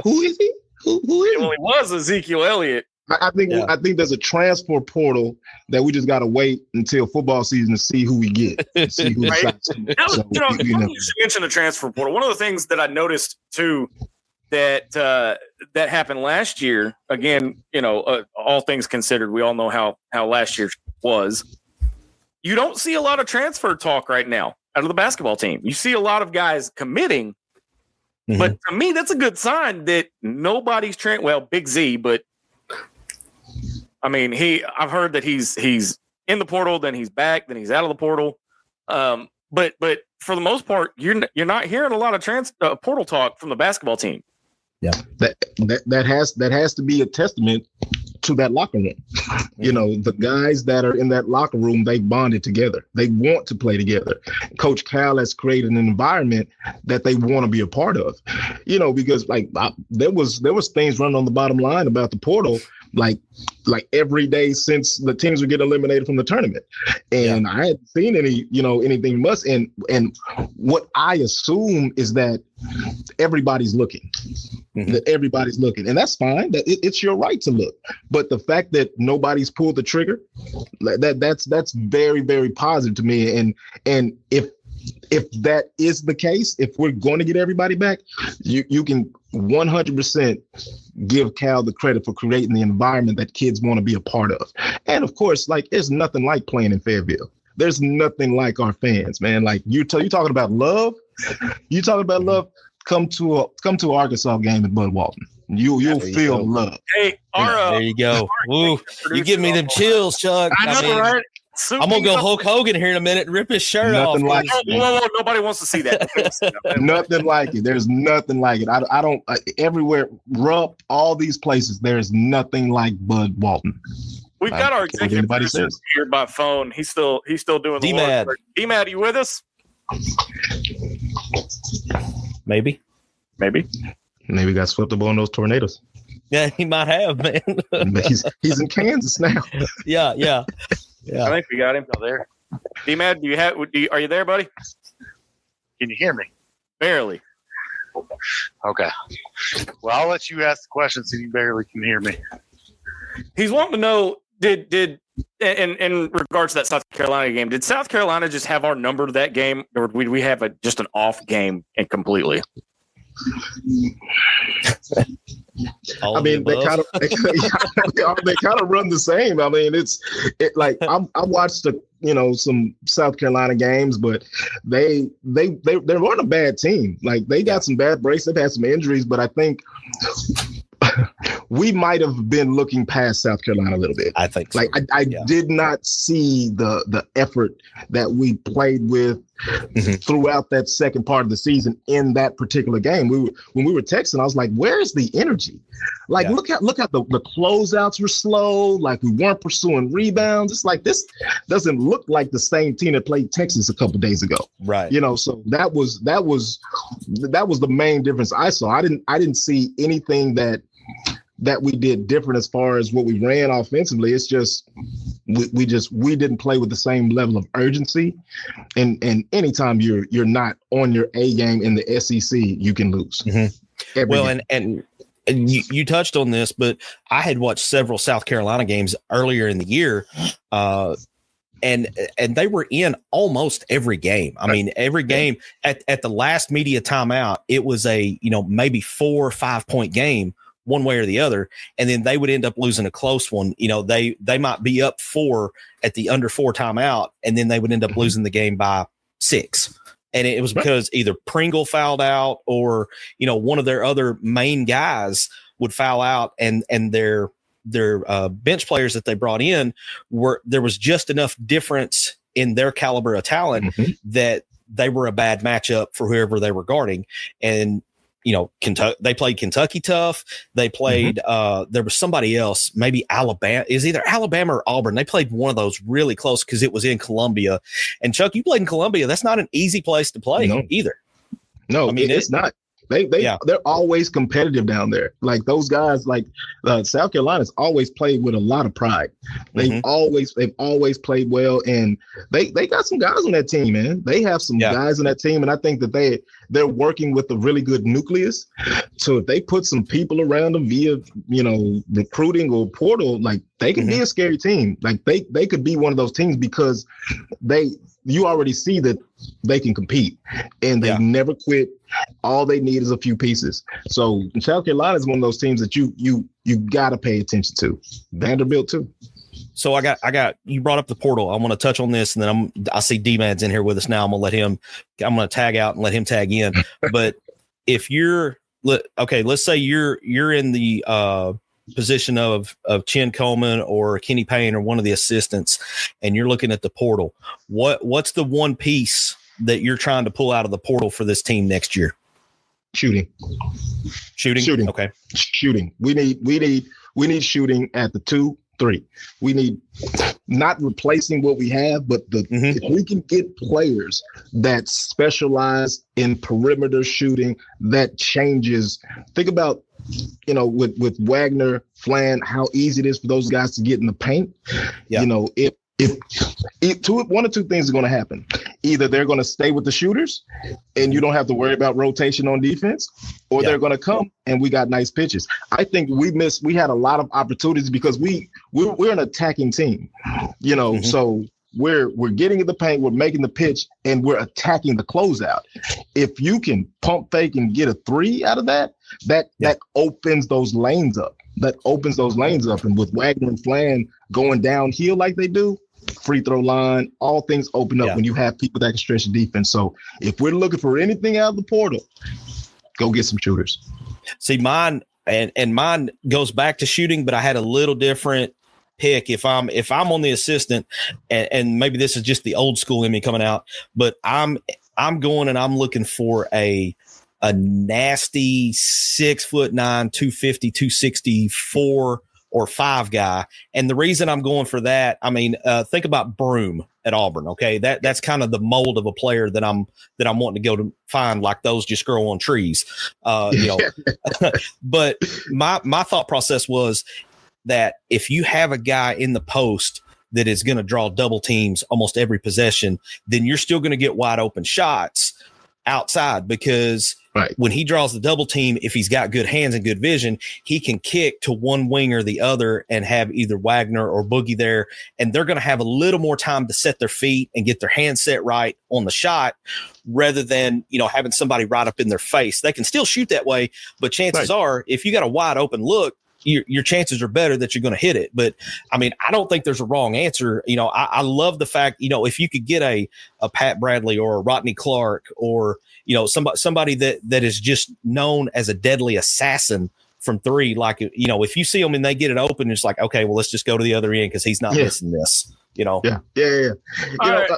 who is he? Who is he? Well, he was Ezekiel Elliott. I think there's a transfer portal that we just got to wait until football season to see who we get. See who you mentioned the transfer portal. One of the things that I noticed too that happened last year. Again, all things considered, we all know how last year was. You don't see a lot of transfer talk right now out of the basketball team. You see a lot of guys committing, but to me, that's a good sign that nobody's Big Z, but. I've heard that he's in the portal, then he's back, then he's out of the portal. But for the most part, you're not hearing a lot of portal talk from the basketball team. Yeah, that has to be a testament to that locker room. The guys that are in that locker room, they bonded together. They want to play together. Coach Cal has created an environment that they want to be a part of. Because there was things running on the bottom line about the portal. Like every day since the teams would get eliminated from the tournament. And I hadn't seen anything much. And what I assume is that everybody's looking. That everybody's looking. And that's fine. That it's your right to look. But the fact that nobody's pulled the trigger, that's very, very positive to me. And if that is the case, if we're going to get everybody back, you can 100% give Cal the credit for creating the environment that kids want to be a part of. And of course, there's nothing like playing in Fayetteville. There's nothing like our fans, man. Like you talking about love. You talking about love. Come to an Arkansas game at Bud Walton. You'll feel love. Hey, there you go. Ooh, you give me them chills, Chuck. I know, right? I'm gonna go Hulk Hogan here in a minute and rip his shirt off. Like whoa, nobody wants to see that. Nothing like it. There's nothing like it. I don't. Everywhere, Rupp, all these places. There's nothing like Bud Walton. We've got our executive producer here by phone. He's still doing the D-Mad. work. D-Mad, you with us? Maybe got swept up on those tornadoes. Yeah, he might have, man. he's in Kansas now. Yeah. I think we got him there. D-Mad, are you there, buddy? Can you hear me? Barely. Okay. Well, I'll let you ask the question since you barely can hear me. He's wanting to know, did in regards to that South Carolina game, did South Carolina just have our number that game, or did we have just an off game and completely? I mean, they kind of run the same. I mean, I watched some South Carolina games, but they run a bad team. Like they got some bad breaks. They've had some injuries, but I think we might have been looking past South Carolina a little bit. I think so. Like I did not see the effort that we played with throughout that second part of the season in that particular game. When we were texting, I was like, where's the energy? Like, look at the closeouts were slow. Like we weren't pursuing rebounds. It's like, this doesn't look like the same team that played Texas a couple days ago. Right. So that was the main difference I saw. I didn't see anything that we did different as far as what we ran offensively. It's just we didn't play with the same level of urgency, and anytime you're not on your A game in the SEC, you can lose. Well, and you touched on this, but I had watched several South Carolina games earlier in the year, and they were in almost every game. I mean, every game at the last media timeout, it was a maybe 4 or 5 point game, one way or the other, and then they would end up losing a close one. They might be up 4 at the under 4 timeout, and then they would end up losing the game by 6. And it was because either Pringle fouled out or, one of their other main guys would foul out, and their bench players that they brought in there was just enough difference in their caliber of talent that they were a bad matchup for whoever they were guarding. And, Kentucky, they played Kentucky tough. They played, there was somebody else, maybe Alabama. Is either Alabama or Auburn. They played one of those really close because it was in Columbia. And Chuck, you played in Columbia. That's not an easy place to play either. No, I mean, it's not. They're always competitive down there. Like those guys, like South Carolina's always played with a lot of pride. They've always played well, and they got some guys on that team, man. They have some guys on that team, and I think that they're working with a really good nucleus. So if they put some people around them via recruiting or portal, like they can be a scary team. Like they could be one of those teams because you already see that they can compete, and they never quit. All they need is a few pieces. So South Carolina is one of those teams that you got to pay attention to. Vanderbilt too. So I got you brought up the portal. I want to touch on this, and then I see D-Mad's in here with us now. I'm going to tag out and let him tag in. But if let's say you're in the position of Chin Coleman or Kenny Payne or one of the assistants, and you're looking at the portal, what's the one piece that you're trying to pull out of the portal for this team next year? Shooting. Okay. Shooting. We need shooting at the 2, 3. We need not replacing what we have, but if we can get players that specialize in perimeter shooting, that changes. Think about, with Wagner, Flan, how easy it is for those guys to get in the paint. If one or two things are going to happen. Either they're going to stay with the shooters and you don't have to worry about rotation on defense, or they're going to come and we got nice pitches. I think we had a lot of opportunities because we're an attacking team, so we're getting in the paint, we're making the pitch, and we're attacking the closeout. If you can pump fake and get a 3 out of that opens those lanes up. And with Wagner and Flan going downhill like they do, free throw line, all things open up when you have people that can stretch the defense. So if we're looking for anything out of the portal, go get some shooters. See, mine and mine goes back to shooting, but I had a little different pick if I'm on the assistant, and maybe this is just the old school in me coming out, but I'm going and I'm looking for a nasty 6'9", 250, 264 or 5 guy. And the reason I'm going for that, I mean, think about Broom at Auburn. Okay. That's kind of the mold of a player that I'm wanting to go to find, like those just grow on trees. But my thought process was that if you have a guy in the post that is going to draw double teams almost every possession, then you're still going to get wide open shots outside, because when he draws the double team, if he's got good hands and good vision, he can kick to one wing or the other and have either Wagner or Boogie there, and they're going to have a little more time to set their feet and get their hands set right on the shot, rather than, having somebody right up in their face. They can still shoot that way, but chances are, if you got a wide open look, your chances are better that you're going to hit it. But I mean, I don't think there's a wrong answer. I love the fact, if you could get a Pat Bradley or a Rodney Clark, or, somebody that is just known as a deadly assassin from three, like, if you see them and they get it open, it's like, okay, well, let's just go to the other end, because he's not missing this, Yeah.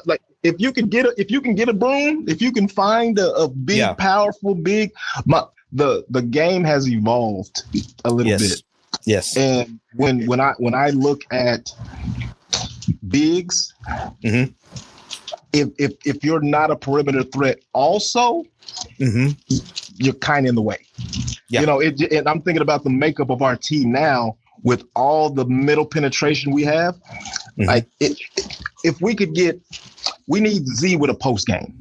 Like if you can get a Broom, if you can find a big, powerful, big, the game has evolved a little bit. Yes. And when I look at bigs, if you're not a perimeter threat also, you're kind of in the way. Yeah. And I'm thinking about the makeup of our team now with all the middle penetration we have. Like if we could we need Z with a post game.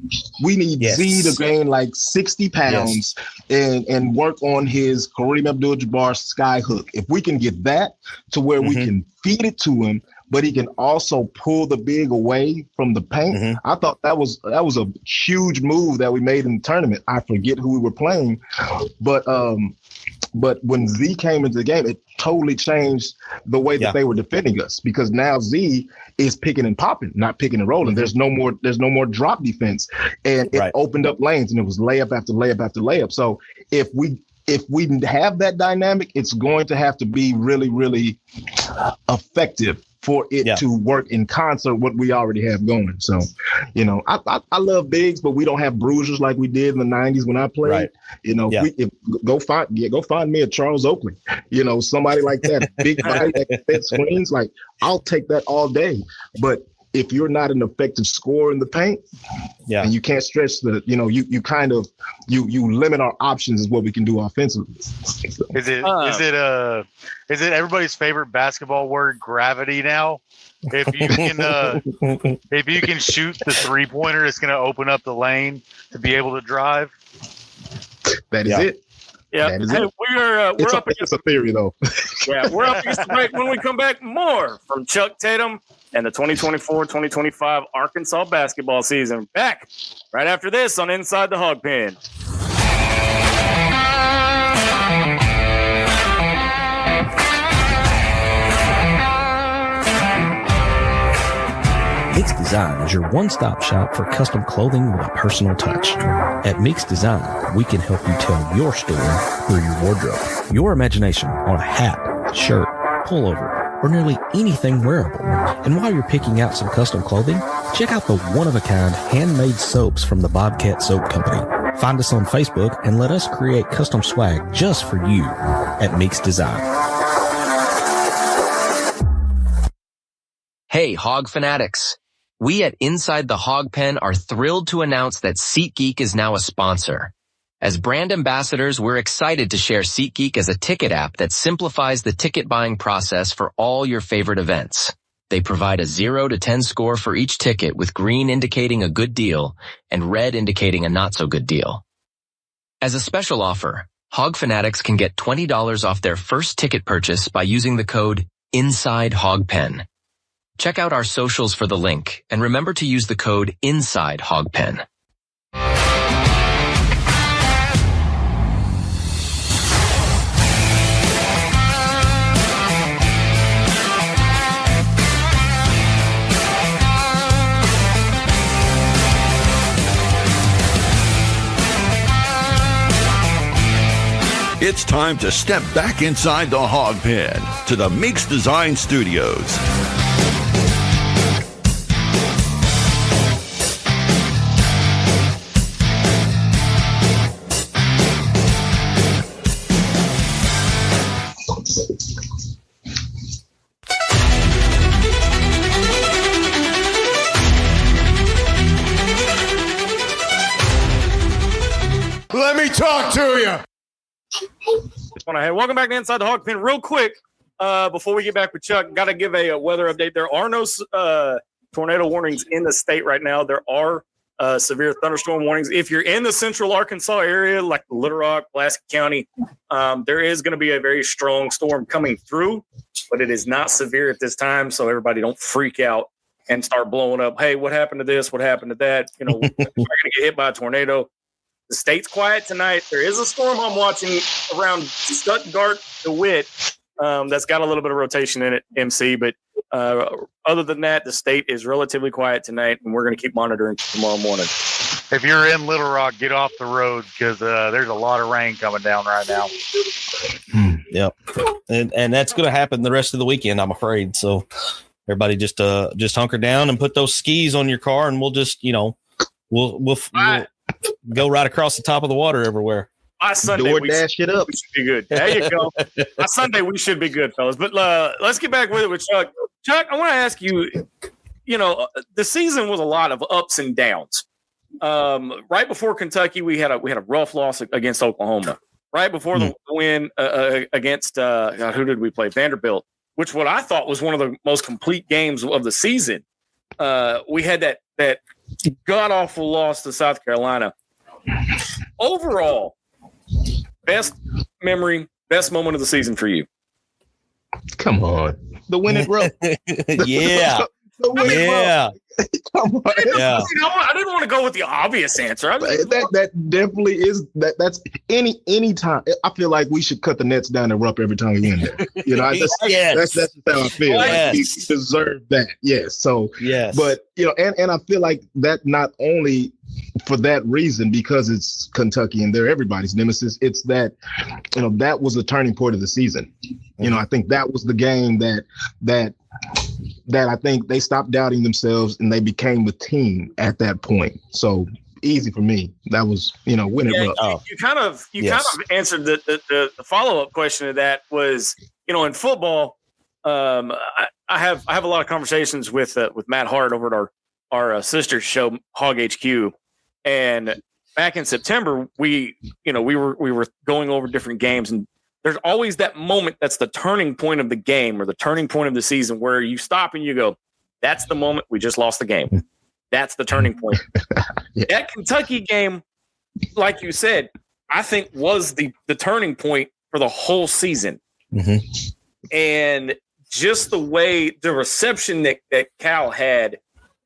We need Z to gain like 60 pounds and work on his Kareem Abdul-Jabbar sky hook. If we can get that to where we can feed it to him, but he can also pull the big away from the paint. I thought that was a huge move that we made in the tournament. I forget who we were playing, but when Z came into the game, it totally changed the way that they were defending us, because now Z is picking and popping, not picking and rolling. There's no more drop defense, and it opened up lanes, and it was layup after layup after layup. So if we have that dynamic, it's going to have to be really, really effective for it to work in concert what we already have going. So, I love bigs, but we don't have bruisers like we did in the 90s when I played. Go find me a Charles Oakley, somebody like that, big body that can fit screens. Like, I'll take that all day. But if you're not an effective scorer in the paint, and you can't stretch you limit our options is what we can do offensively. Is it everybody's favorite basketball word, gravity now? If you can shoot the 3-pointer, it's going to open up the lane to be able to drive. That is it. Yeah, we're up against a theory though. We're up against the break. When we come back, more from Chuck Tatum and the 2024-2025 Arkansas basketball season. Back right after this on Inside the Hawg Pen. Mix Design is your one-stop shop for custom clothing with a personal touch. At Mix Design, we can help you tell your story through your wardrobe. Your imagination on a hat, shirt, pullover, or nearly anything wearable. And while you're picking out some custom clothing, check out the one-of-a-kind handmade soaps from the Bobcat Soap Company. Find us on Facebook and let us create custom swag just for you at Mix Design. Hey, Hawg Fanatics. We at Inside The Hawg Pen are thrilled to announce that SeatGeek is now a sponsor. As brand ambassadors, we're excited to share SeatGeek as a ticket app that simplifies the ticket buying process for all your favorite events. They provide a 0 to 10 score for each ticket, with green indicating a good deal and red indicating a not so good deal. As a special offer, Hawg Fanatics can get $20 off their first ticket purchase by using the code Inside Hawg Pen. Check out our socials for the link, and remember to use the code Inside Hawg Pen. It's time to step back inside the Hawg Pen to the Meeks Design Studios. Let me talk to you. Welcome back to Inside the Hawg Pen. Real quick, before we get back with Chuck, got to give a weather update. There are no tornado warnings in the state right now. There are severe thunderstorm warnings. If you're in the central Arkansas area, like Little Rock, Pulaski County, there is going to be a very strong storm coming through, but it is not severe at this time. So everybody don't freak out and start blowing up. Hey, what happened to this? What happened to that? You know, we're going to get hit by a tornado. The state's quiet tonight. There is a storm I'm watching around Stuttgart, DeWitt. That's got a little bit of rotation in it, MC. But other than that, the state is relatively quiet tonight, and we're going to keep monitoring tomorrow morning. If you're in Little Rock, get off the road because there's a lot of rain coming down right now. Yep, and that's going to happen the rest of the weekend, I'm afraid. So everybody just hunker down and put those skis on your car, and we'll just we'll go right across the top of the water everywhere. By Sunday, we should be good. There you go. By Sunday, we should be good, fellas. But let's get back with it with Chuck. Chuck, I want to ask you, the season was a lot of ups and downs. Right before Kentucky, we had a rough loss against Oklahoma. Right before the win against who did we play? Vanderbilt, which what I thought was one of the most complete games of the season. We had that god-awful loss to South Carolina. Overall, best memory, best moment of the season for you? Come on. The win at rough. Yeah. Yeah. Come on. Yeah. I didn't want to go with the obvious answer. That definitely is that's any time. I feel like we should cut the nets down and Rupp every time we win there. That's how I feel. Like we deserve that. Yes. So but and I feel like that not only for that reason, because it's Kentucky and they're everybody's nemesis, it's that that was the turning point of the season. I think that was the game that I think they stopped doubting themselves and they became a team at that point. So easy for me. That was, win it rough. You kind of answered the follow-up question to that was, in football, I have a lot of conversations with Matt Hart over at our sister show, Hog HQ. And back in September, we were going over different games, and there's always that moment that's the turning point of the game or the turning point of the season where you stop and you go, that's the moment we just lost the game. That's the turning point. That Kentucky game, like you said, I think was the turning point for the whole season. Mm-hmm. And just the reception that Cal had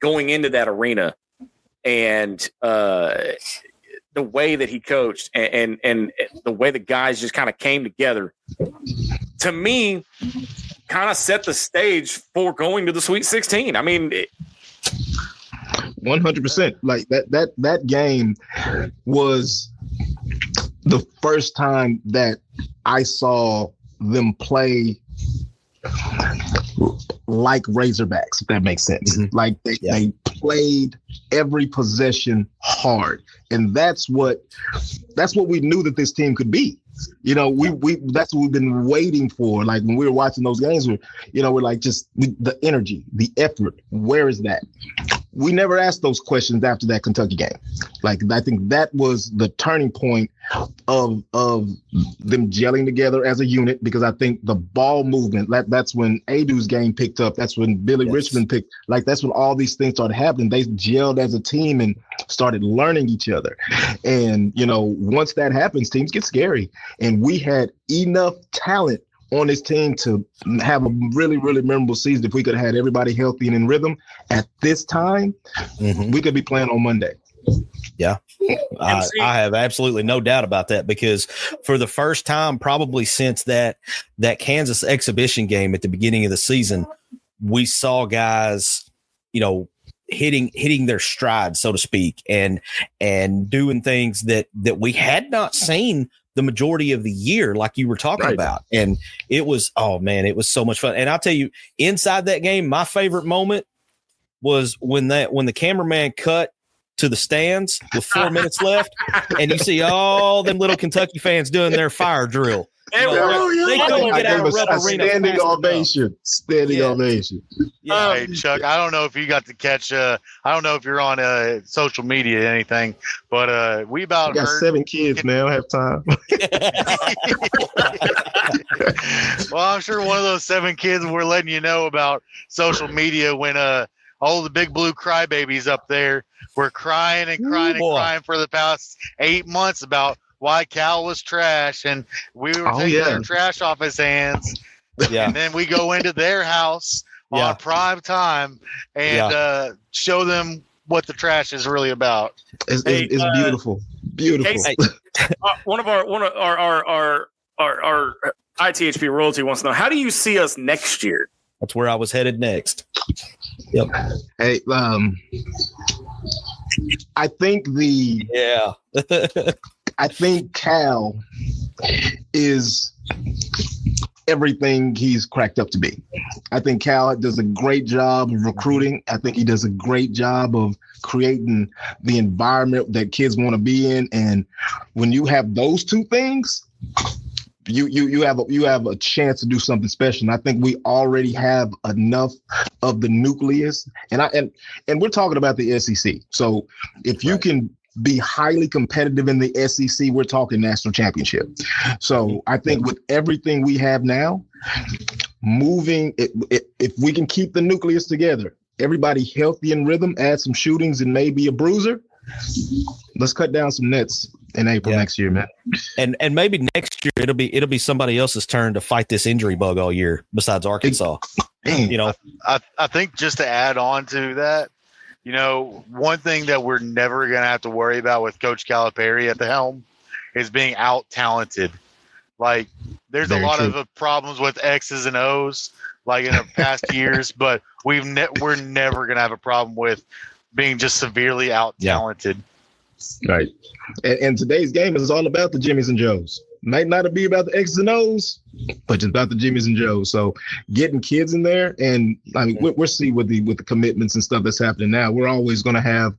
going into that arena and the way that he coached and the way the guys just kind of came together, to me, kind of set the stage for going to the Sweet 16. I mean, 100%. Like that game was the first time that I saw them play like Razorbacks, if that makes sense. Mm-hmm. Like they played every possession hard, and that's what we knew that this team could be. We that's what we've been waiting for. Like when we were watching those games, we're like, just the energy, the effort. Where is that? We never asked those questions after that Kentucky game. Like, I think that was the turning point of them gelling together as a unit, because I think the ball movement, that's when Adu's game picked up. That's when Billy Richmond that's when all these things started happening. They gelled as a team and started learning each other. And, once that happens, teams get scary. And we had enough talent on this team to have a really, really memorable season. If we could have had everybody healthy and in rhythm at this time, we could be playing on Monday. Yeah, I have absolutely no doubt about that, because for the first time, probably since that Kansas exhibition game at the beginning of the season, we saw guys, hitting their stride, so to speak, and doing things that we had not seen the majority of the year, like you were talking about. And it was, it was so much fun. And I'll tell you, inside that game, my favorite moment was when the cameraman cut to the stands with 4 minutes left, and you see all them little Kentucky fans doing their fire drill. They couldn't get out of Rebel Arena. Standing ovation. Yeah. Hey, Chuck, I don't know if you got to catch. I don't know if you're on social media or anything, but we about got 7 kids, man. I don't have time. Well, I'm sure one of those 7 kids were letting you know about social media when all the big blue crybabies up there were crying and crying for the past 8 months about why Cal was trash, and we were taking their trash off his hands. Yeah. And then we go into their house on prime time and show them what the trash is really about. It's beautiful. Casey, one of our ITHP royalty wants to know, how do you see us next year? That's where I was headed next. Yep. Hey, I think I think Cal is everything he's cracked up to be. I think Cal does a great job of recruiting. I think he does a great job of creating the environment that kids want to be in. And when you have those two things, you have a chance to do something special. And I think we already have enough of the nucleus. And we're talking about the SEC. So if you can be highly competitive in the SEC, we're talking national championship. So I think with everything we have now, if we can keep the nucleus together, everybody healthy in rhythm, add some shootings and maybe a bruiser, let's cut down some nets in April next year, man. And maybe next year it'll be somebody else's turn to fight this injury bug all year besides Arkansas. I think just to add on to that, one thing that we're never going to have to worry about with Coach Calipari at the helm is being out talented. Like, there's a lot of problems with X's and O's, like in the past years, but we're never going to have a problem with being just severely out talented. Right. And today's game is all about the Jimmies and Joes. Might not be about the X's and O's, but just about the Jimmies and Joes. So getting kids in there, and I mean, we're seeing with the commitments and stuff that's happening now, we're always going to have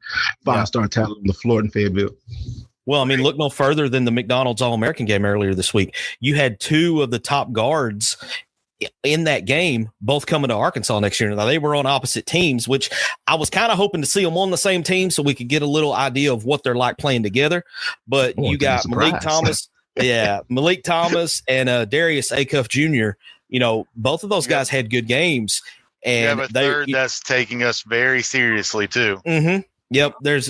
5-star talent on the floor in Fayetteville. Well, I mean, look no further than the McDonald's All-American game earlier this week. You had 2 of the top guards in that game, both coming to Arkansas next year. Now, they were on opposite teams, which I was kind of hoping to see them on the same team so we could get a little idea of what they're like playing together. But you got Malik Thomas. Malik Thomas and Darius Acuff Jr., both of those guys had good games. And you have a third that's taking us very seriously too. Mm-hmm. Yep. There's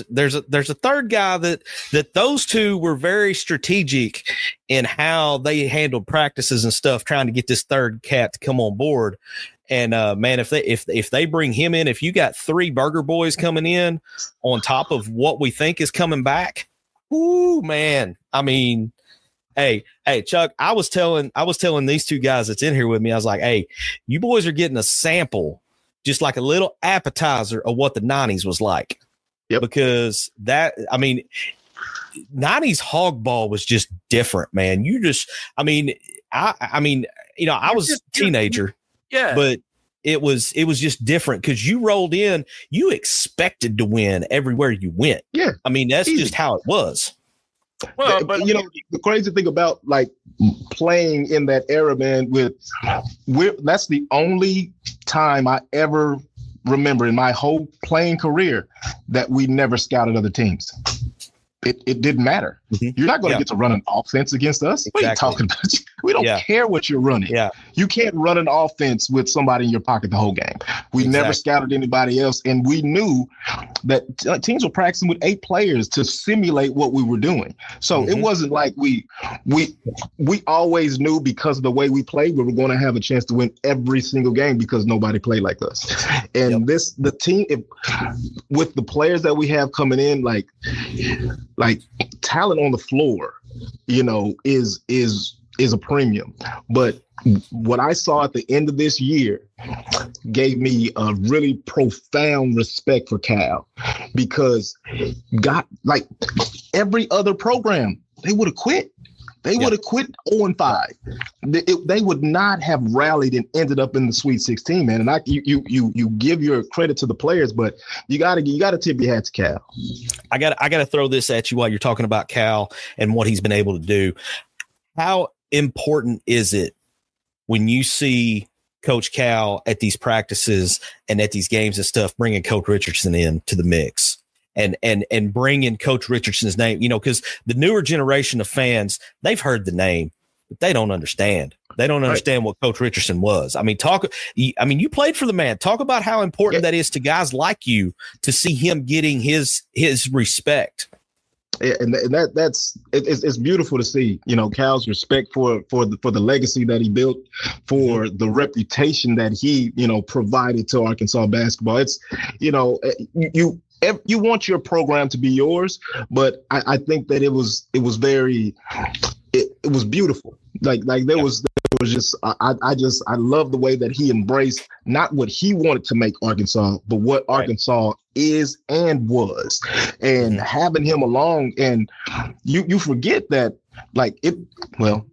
a third guy that those 2 were very strategic in how they handled practices and stuff, trying to get this third cat to come on board. And man, if they bring him in, if you got 3 Burger Boys coming in on top of what we think is coming back, ooh, man. I mean, Hey, Chuck, I was telling these 2 guys that's in here with me, I was like, hey, you boys are getting a sample, just like a little appetizer of what the 90s was like. Yep. Because 90s hog ball was just different, man. I was a teenager, but it was just different because you rolled in, you expected to win everywhere you went. Yeah. I mean, that's just how it was. Well, but the crazy thing about like playing in that era, man, that's the only time I ever remember in my whole playing career that we never scouted other teams. It didn't matter. Mm-hmm. You're not going to get to run an offense against us. Exactly. What are you talking about? We don't care what you're running. Yeah. You can't run an offense with somebody in your pocket the whole game. We never scouted anybody else. And we knew that teams were practicing with 8 players to simulate what we were doing. So it wasn't like we always knew because of the way we played, we were going to have a chance to win every single game because nobody played like us. And the team, with the players that we have coming in, like talent on the floor, is a premium. But what I saw at the end of this year gave me a really profound respect for Cal, because every other program, they would have quit. They would have quit 0-5. They would not have rallied and ended up in the Sweet 16, man. And you give your credit to the players, but you gotta tip your hat to Cal. I gotta throw this at you while you're talking about Cal and what he's been able to do. How important is it when you see Coach Cal at these practices and at these games and stuff, bringing Coach Richardson in to the mix and bringing Coach Richardson's name, because the newer generation of fans, they've heard the name, but they don't understand. They don't understand what Coach Richardson was. I mean, you played for the man. Talk about how important that is to guys like you to see him getting his respect. And it's beautiful to see, Cal's respect for the legacy that he built, for the reputation that he, provided to Arkansas basketball. It's, you want your program to be yours, but I think that it was beautiful. I love the way that he embraced not what he wanted to make Arkansas, but what Arkansas is and was, and having him along. And you forget that,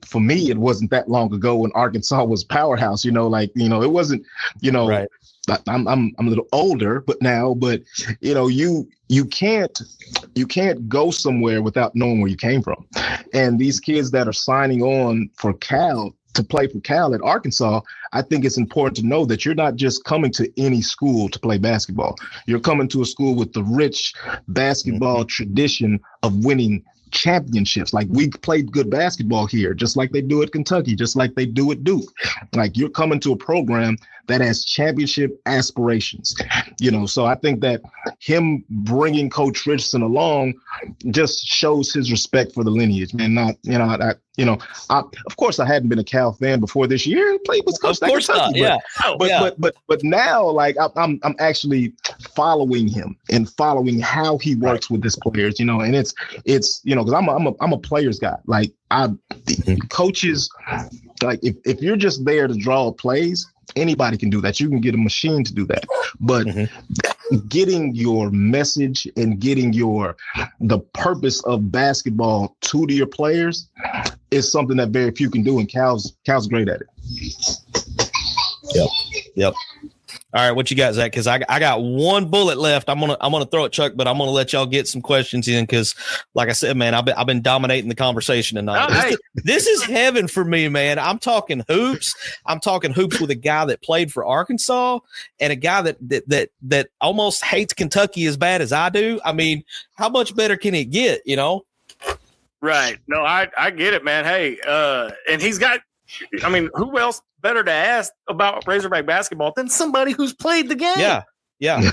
for me, it wasn't that long ago when Arkansas was powerhouse, it wasn't, right. I'm a little older, but you can't go somewhere without knowing where you came from. And these kids that are signing on for Cal to play for Cal at Arkansas, I think it's important to know that you're not just coming to any school to play basketball. You're coming to a school with the rich basketball tradition of winning championships. Like, we played good basketball here, just like they do at Kentucky, just like they do at Duke. Like, you're coming to a program that has championship aspirations, so I think that him bringing Coach Richardson along just shows his respect for the lineage, man. Of course I hadn't been a Cal fan before this year. I played with Coach Kentucky, but now, I'm actually following him and following how he works with his players, and it's because I'm a players guy. Like, coaches, like, if you're just there to draw plays, anybody can do that. You can get a machine to do that. But getting your message and getting the purpose of basketball to your players is something that very few can do, and Cal's great at it. Yep. All right, what you got, Zach? Because I got one bullet left. I'm gonna throw it, Chuck, but I'm gonna let y'all get some questions in because, like I said, man, I've been dominating the conversation tonight. This is heaven for me, man. I'm talking hoops. I'm talking hoops with a guy that played for Arkansas and a guy that almost hates Kentucky as bad as I do. I mean, how much better can it get? Right. No, I get it, man. Hey, and he's got. I mean, who else better to ask about Razorback basketball than somebody who's played the game? Yeah.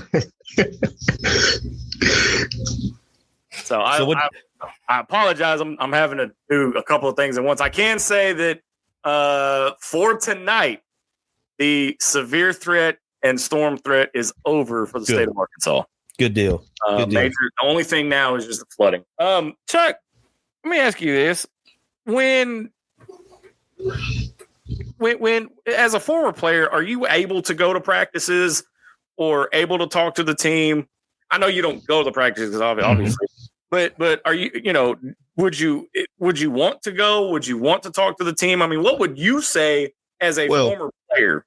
So I apologize. I'm having to do a couple of things at once. I can say that for tonight, the severe threat and storm threat is over for the state of Arkansas. Good deal. The only thing now is just the flooding. Chuck, let me ask you this: when as a former player, are you able to go to practices or able to talk to the team? I know you don't go to the practices obviously, but are you, would you want to go? Would you want to talk to the team? I mean, what would you say as a former player?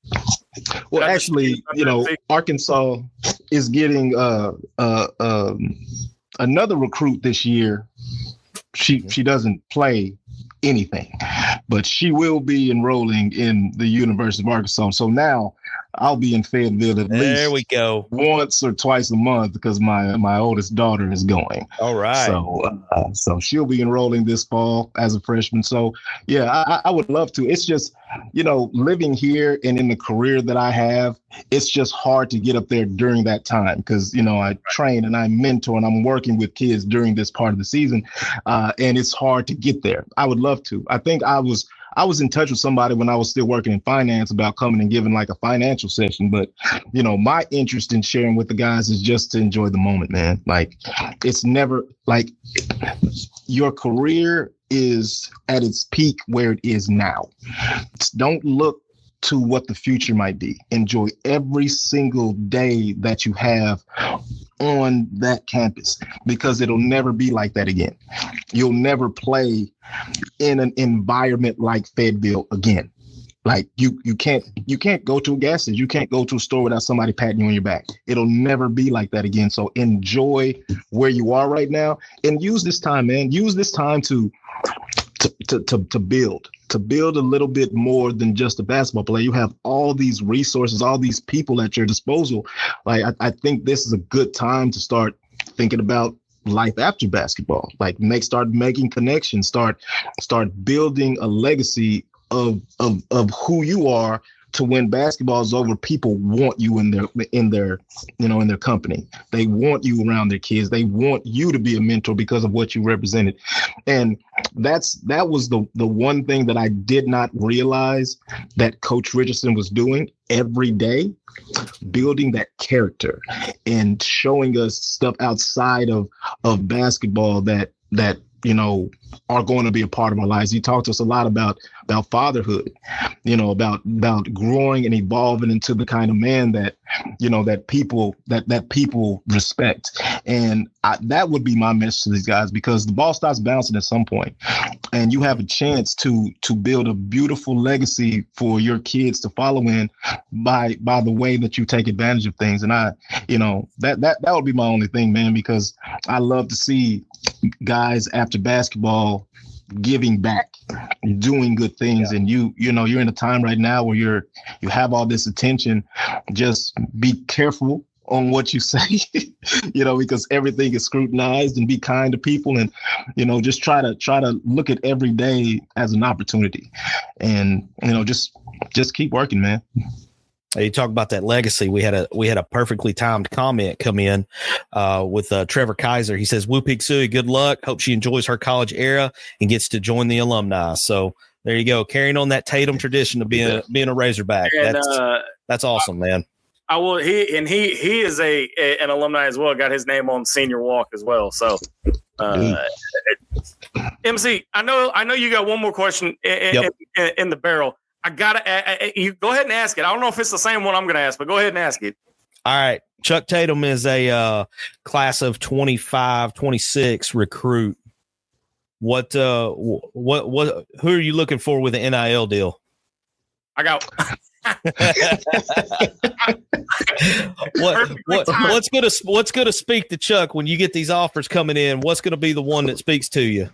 Well, actually, Arkansas is getting another recruit this year. She doesn't play anything, but she will be enrolling in the University of Arkansas. So now I'll be in Fayetteville at least once or twice a month because my oldest daughter is going. All right. So she'll be enrolling this fall as a freshman. So yeah, I would love to. It's just, living here and in the career that I have, it's just hard to get up there during that time because, I train and I mentor and I'm working with kids during this part of the season. And it's hard to get there. I would love to. I think I was in touch with somebody when I was still working in finance about coming and giving like a financial session. But, my interest in sharing with the guys is just to enjoy the moment, man. Like, it's never like your career is at its peak where it is now. Don't look to what the future might be. Enjoy every single day that you have on that campus, because it'll never be like that again. You'll never play in an environment like Fayetteville again. Like you can't go to a gas station, you can't go to a store without somebody patting you on your back. It'll never be like that again. So enjoy where you are right now and use this time, man. Use this time to build a little bit more than just a basketball player. You have all these resources, all these people at your disposal. Like I think this is a good time to start thinking about life after basketball. Like start making connections, start building a legacy of who you are, to when basketball is over, people want you in their company. They want you around their kids. They want you to be a mentor because of what you represented. And that was the one thing that I did not realize that Coach Richardson was doing every day, building that character and showing us stuff outside of basketball that are going to be a part of our lives. He talked to us a lot about fatherhood, about growing and evolving into the kind of man that people respect. And that would be my message to these guys, because the ball stops bouncing at some point, and you have a chance to build a beautiful legacy for your kids to follow in by the way that you take advantage of things. And that would be my only thing, man, because I love to see guys after basketball giving back, doing good things. Yeah. And you're in a time right now where you have all this attention. Just be careful on what you say, because everything is scrutinized, and be kind to people, and just try to look at every day as an opportunity, and just keep working, man. You talk about that legacy. We had a perfectly timed comment come in with Trevor Kaiser. He says, Woo Pig Suey, good luck. Hope she enjoys her college era and gets to join the alumni. So there you go, carrying on that Tatum tradition of being a Razorback. And, that's awesome, man. I will. He is an alumni as well. Got his name on senior walk as well. So, MC, I know you got one more question in the barrel. I gotta you go ahead and ask it. I don't know if it's the same one I'm going to ask, but go ahead and ask it. All right. Chuck Tatum is a class of 25, 26 recruit. What who are you looking for with the NIL deal? I got what's gonna speak to Chuck when you get these offers coming in? What's gonna be the one that speaks to you?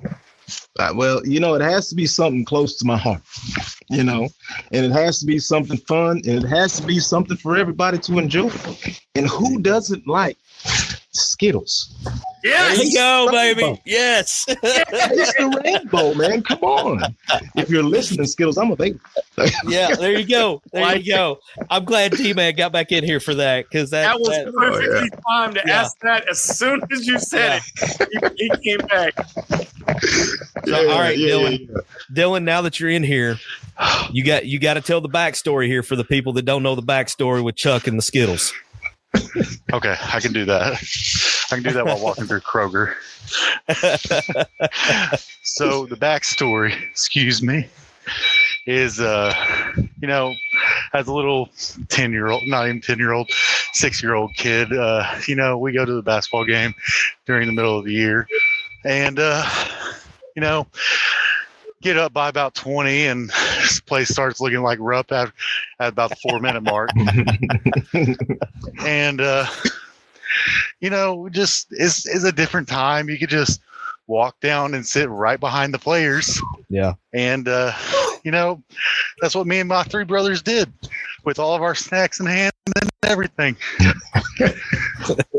Well, it has to be something close to my heart, and it has to be something fun, and it has to be something for everybody to enjoy. And who doesn't like Skittles? Yeah, there you go, baby. Yes. It's the rainbow, man. Come on. If you're listening, Skittles, I'm a baby. Yeah, there you go. There you go. I'm glad T-Man got back in here for that, because that was perfectly timed to ask that as soon as you said it. He came back. So, all right, Dylan. Yeah. Dylan, now that you're in here, you got to tell the backstory here for the people that don't know the backstory with Chuck and the Skittles. Okay, I can do that. I can do that while walking through Kroger. So the backstory, is, as a little 10-year-old, not even 10-year-old, 6-year-old kid, we go to the basketball game during the middle of the year, and, get up by about 20, and this place starts looking like rough at about the 4-minute mark. And, just is a different time. You could just walk down and sit right behind the players. Yeah. And, that's what me and my 3 brothers did with all of our snacks in hand and everything.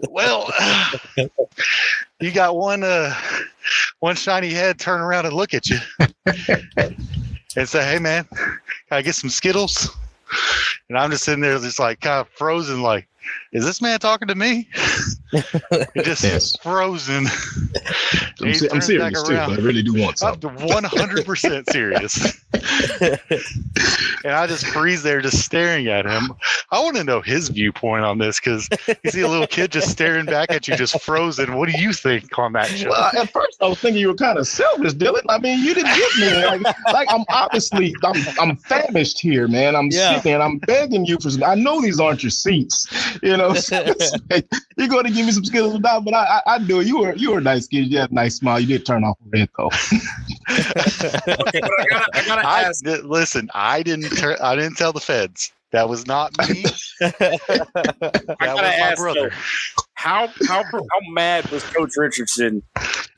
Well, you got one shiny head turn around and look at you and say, hey, man, can I get some Skittles? And I'm just sitting there just like kind of frozen, like, is this man talking to me? Just frozen. I'm serious too. I really do want something. I'm 100% serious. And I just freeze there just staring at him. I want to know his viewpoint on this, because you see a little kid just staring back at you, just frozen. What do you think on that show? Well, at first I was thinking you were kind of selfish, Dylan. I mean, you didn't give me like I'm famished here, man. I'm sitting and I'm begging you for some. I know these aren't your seats. You know, you're going to give me some Skittles or not, but I do. You were a nice kid. You had a nice smile. You did turn off a red though. Okay, but I gotta ask. Listen, I didn't tell the feds. That was not me. I gotta ask, brother. How mad was Coach Richardson?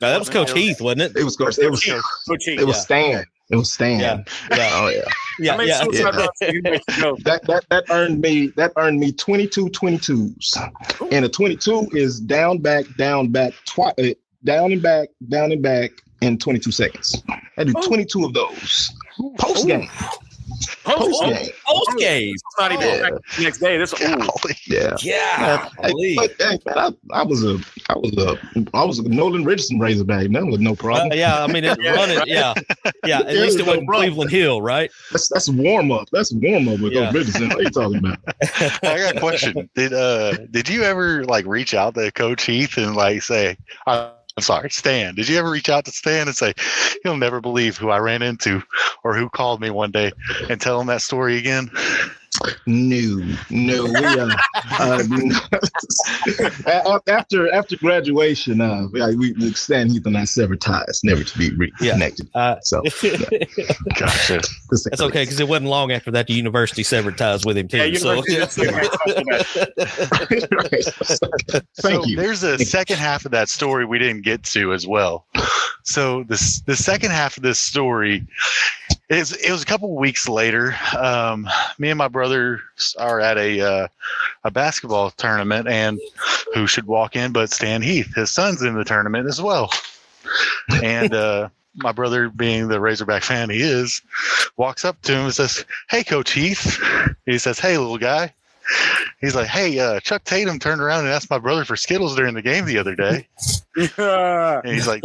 No, that was Coach Heath, wasn't it? It was Coach. It was Stan. It was Stan. Yeah. Oh yeah. That earned me 22 22s, and a 22 is down back down and back in 22 seconds. I do 22 of those post game. Post game. It's not even back the next day. This Yeah. I was a Nolan Richardson Razorback. That was no problem. I mean, it running. Yeah. At least it wasn't Cleveland Hill, right? That's warm up. That's warm up with those Richardson. What are you talking about? I got a question. Did you ever like reach out to Coach Heath and like say, I'm sorry, Stan. Did you ever reach out to Stan and say, "You'll never believe who I ran into or who called me one day," and tell him that story again? No. After graduation, we Stan Heath and I severed ties, never to be reconnected. Gotcha. That's okay because it wasn't long after that the university severed ties with him too. Thank you. There's a second half of that story we didn't get to as well. So the second half of this story it was a couple of weeks later. Me and my brother are at a basketball tournament, and who should walk in but Stan Heath? His son's in the tournament as well. And my brother, being the Razorback fan he is, walks up to him and says, "Hey, Coach Heath." He says, "Hey, little guy." He's like, "Hey, Chuck Tatum turned around and asked my brother for Skittles during the game the other day." And he's like,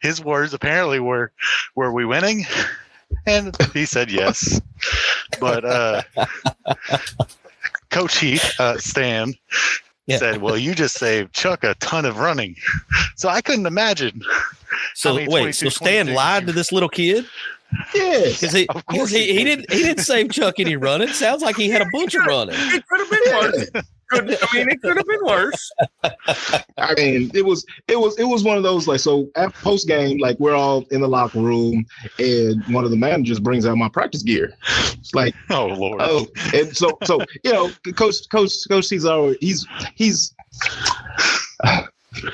his words apparently were we winning? And he said yes. But Coach Heath, Stan, said, "Well, you just saved Chuck a ton of running." So I couldn't imagine. So so Stan lied to this little kid? Yeah, because he didn't save Chuck any running. Sounds like he had a bunch of running. It could have been worse. It could have been worse. I mean, it was one of those, like, so at post game, like, we're all in the locker room, and one of the managers brings out my practice gear. It's like, oh Lord. Oh, and so you know, Coach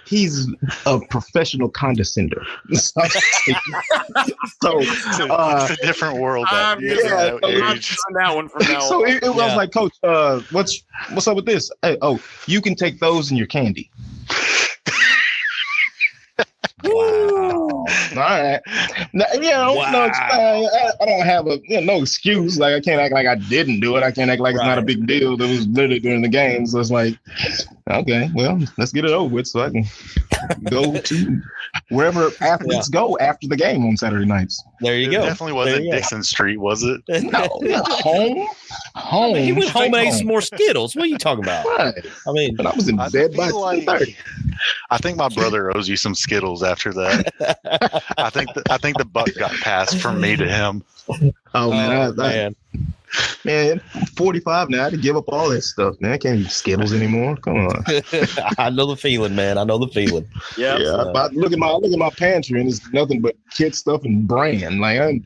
he's a professional condescender. It's a different world. That one from now. So it was like, "Coach, what's up with this? Hey, you can take those in your candy." Wow. All right. Now, I don't have no excuse. Like, I can't act like I didn't do it. I can't act like it's not a big deal. That was literally during the game. So it's like, okay, well, let's get it over with so I can go to wherever athletes go after the game on Saturday nights. There you go. It definitely wasn't Dixon Street, was it? No, home. He went home and ate some more Skittles. What are you talking about? Right. I mean, but I was in bed by 2:30. I think my brother owes you some Skittles after that. I think the buck got passed from me to him. Oh man, man, 45 now. I had to give up all that stuff, man. I can't eat Skittles anymore. Come on. I know the feeling, man. I know the feeling. Yeah. Look at my pantry, and it's nothing but kid stuff and bran. Like,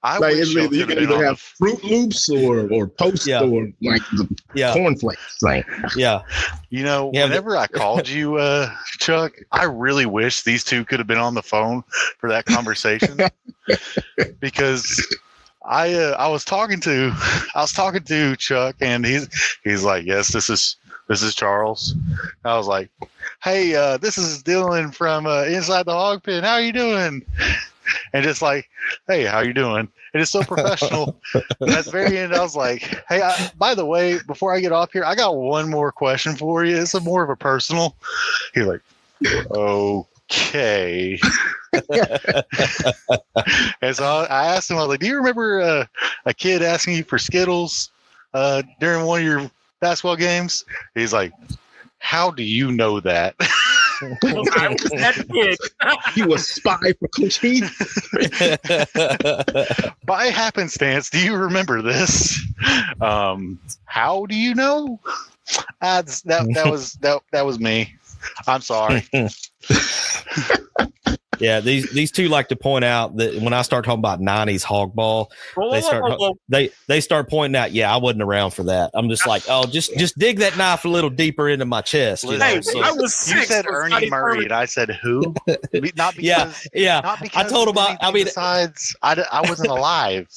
I like, wish you can either have Fruit Loops or Post or like the cornflakes. Like, you know, whenever I called you, Chuck, I really wish these two could have been on the phone for that conversation because I was talking to Chuck, and he's like, "Yes, this is Charles." I was like, "Hey, this is Dylan from Inside the Hawg Pen. How are you doing?" And just like, "Hey, how you doing?" And it's so professional. And at the very end, I was like, "Hey, by the way, before I get off here, I got one more question for you. It's more of a personal." He's like, "Okay." And so I asked him, I was like, "Do you remember a kid asking you for Skittles during one of your basketball games?" He's like, "How do you know that?" I was that kid. You a spy for Coach Heath? By happenstance, do you remember this? How do you know? That was me. I'm sorry. Yeah, these two like to point out that when I start talking about 90s hog ball, they start pointing out, yeah, I wasn't around for that. I'm just like, oh, just dig that knife a little deeper into my chest. You know? Hey, So, I was 6. You said Ernie Murray, and I said who? Not because. yeah. Not because I told him besides, I wasn't alive.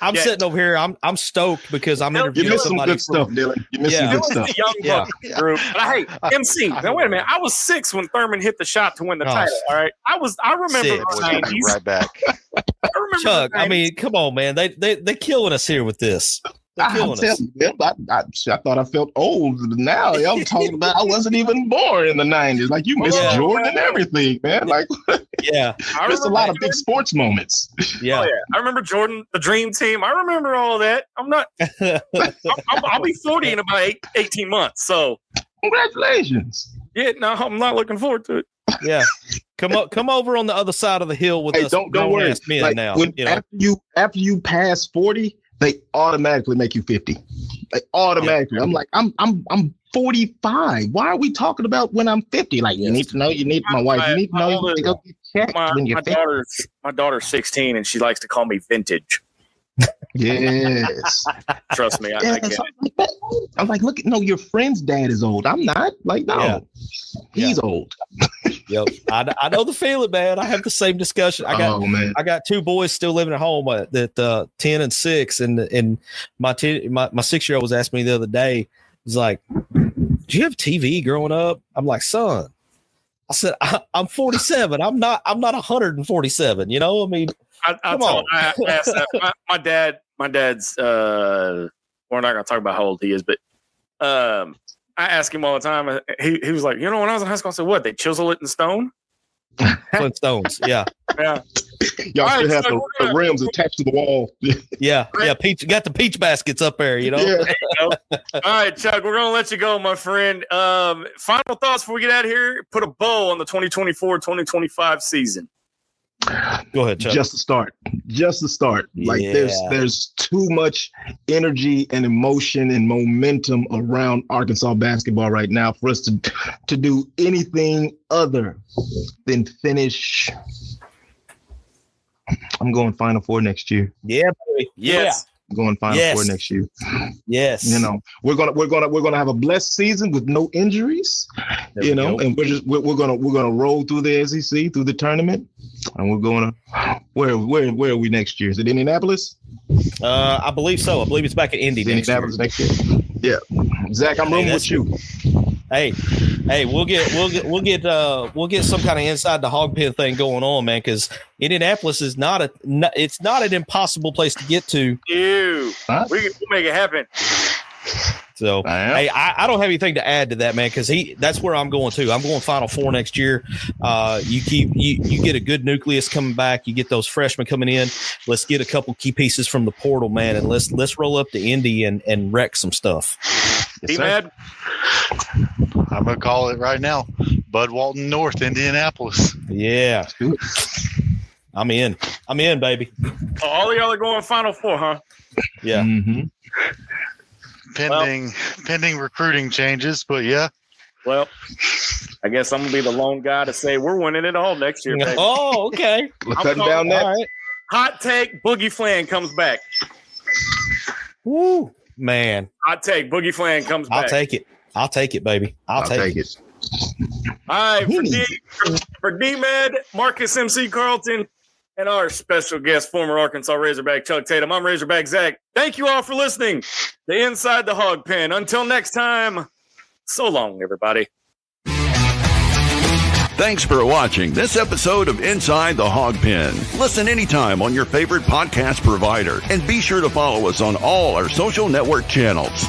I'm sitting over here. I'm stoked because I'm You interviewing missed some somebody. good stuff, Dylan. You missed some It good was stuff. the young Yeah. buck group. But hey, MC. Now wait a minute. I was 6 when Thurman hit the shot to win the title. All right. I remember 6. the We'll be 90s. right back. I remember Chuck, the 90s. I mean, come on, man. They killing us here with this. They're I'm killing us. telling you, I thought I felt old. Now I'm talking about I wasn't even born in the 90s. Like you missed Yeah. Jordan and everything, man. Like Yeah, I missed a remember lot of Jordan. big sports moments. yeah. Oh, yeah. I remember Jordan, the Dream Team. I remember all that. I'm not. I'll be 40 in about 18 months. So Congratulations. yeah, no, I'm not looking forward to it. Yeah. Come over on the other side of the hill with Hey, us don't grown worry. ass men Like, now. when- You know? after you pass 40, they automatically make you 50. Like automatically. I'm like, I'm 45. Why are we talking about when I'm 50? Like, you need to know, my wife, you need to know you need to go get checked when you're 50. My daughter's 16 and she likes to call me vintage. Yes. Trust me, I Yeah, get it. something like that. I'm like, look, no, your friend's dad is old. I'm not. Like, no, Yeah. he's old. Yep. I know the feeling, man. I have the same discussion. Oh man. I got 2 boys still living at home that 10 and 6, and my 6-year-old was asking me the other day. He's like, "Do you have TV growing up?" I'm like, "Son," I said, "I'm 47. I'm not 147. You know, I mean, I asked that. My dad's we're not gonna talk about how old he is, but I ask him all the time. He was like, when I was in high school, I said, "What? They chisel it in stone?" Flintstones. Yeah, Yeah. Y'all All should right, have so the rims attached to the wall. yeah. Peach got the peach baskets up there. You know. Yeah. All right, Chuck, we're gonna let you go, my friend. Final thoughts before we get out of here. Put a bow on the 2024-2025 season. Go ahead, Chuck. Just to start. Like Yeah. there's too much energy and emotion and momentum around Arkansas basketball right now for us to do anything other than finish. I'm going Final Four next year. Yeah, baby. Yes. I'm going Final Yes. Four next year. Yes. You know, we're gonna have a blessed season with no injuries. There You we know, go. and we're gonna roll through the SEC, through the tournament, and we're gonna where are we next year? Is it Indianapolis? I believe so. I believe it's back at Indy Is it next year. Indianapolis next year? Yeah, Zach, I'm rooting with you. Hey, we'll get some kind of inside the hog pen thing going on, man. Because Indianapolis is not an impossible place to get to. We'll make it happen. So, Yeah. hey, I don't have anything to add to that, man. Because that's where I'm going to. I'm going Final Four next year. You get a good nucleus coming back. You get those freshmen coming in. Let's get a couple key pieces from the portal, man, and let's roll up to Indy and wreck some stuff. Be mad. I'm gonna call it right now. Bud Walton North, Indianapolis. Yeah, I'm in, baby. All of y'all are going Final Four, huh? Yeah. Mm-hmm. Pending recruiting changes, but yeah. Well, I guess I'm gonna be the lone guy to say we're winning it all next year. Baby. Oh, okay. We're cutting down that. All right. Hot take: Boogie Flan comes back. Woo, man. Hot take: Boogie Flan comes back. I'll take it, baby. I'll take it. All right, for D-Med, Marcus MC Carlton, and our special guest, former Arkansas Razorback Chuck Tatum. I'm Razorback Zach. Thank you all for listening to Inside the Hawg Pen. Until next time, so long, everybody. Thanks for watching this episode of Inside the Hawg Pen. Listen anytime on your favorite podcast provider and be sure to follow us on all our social network channels.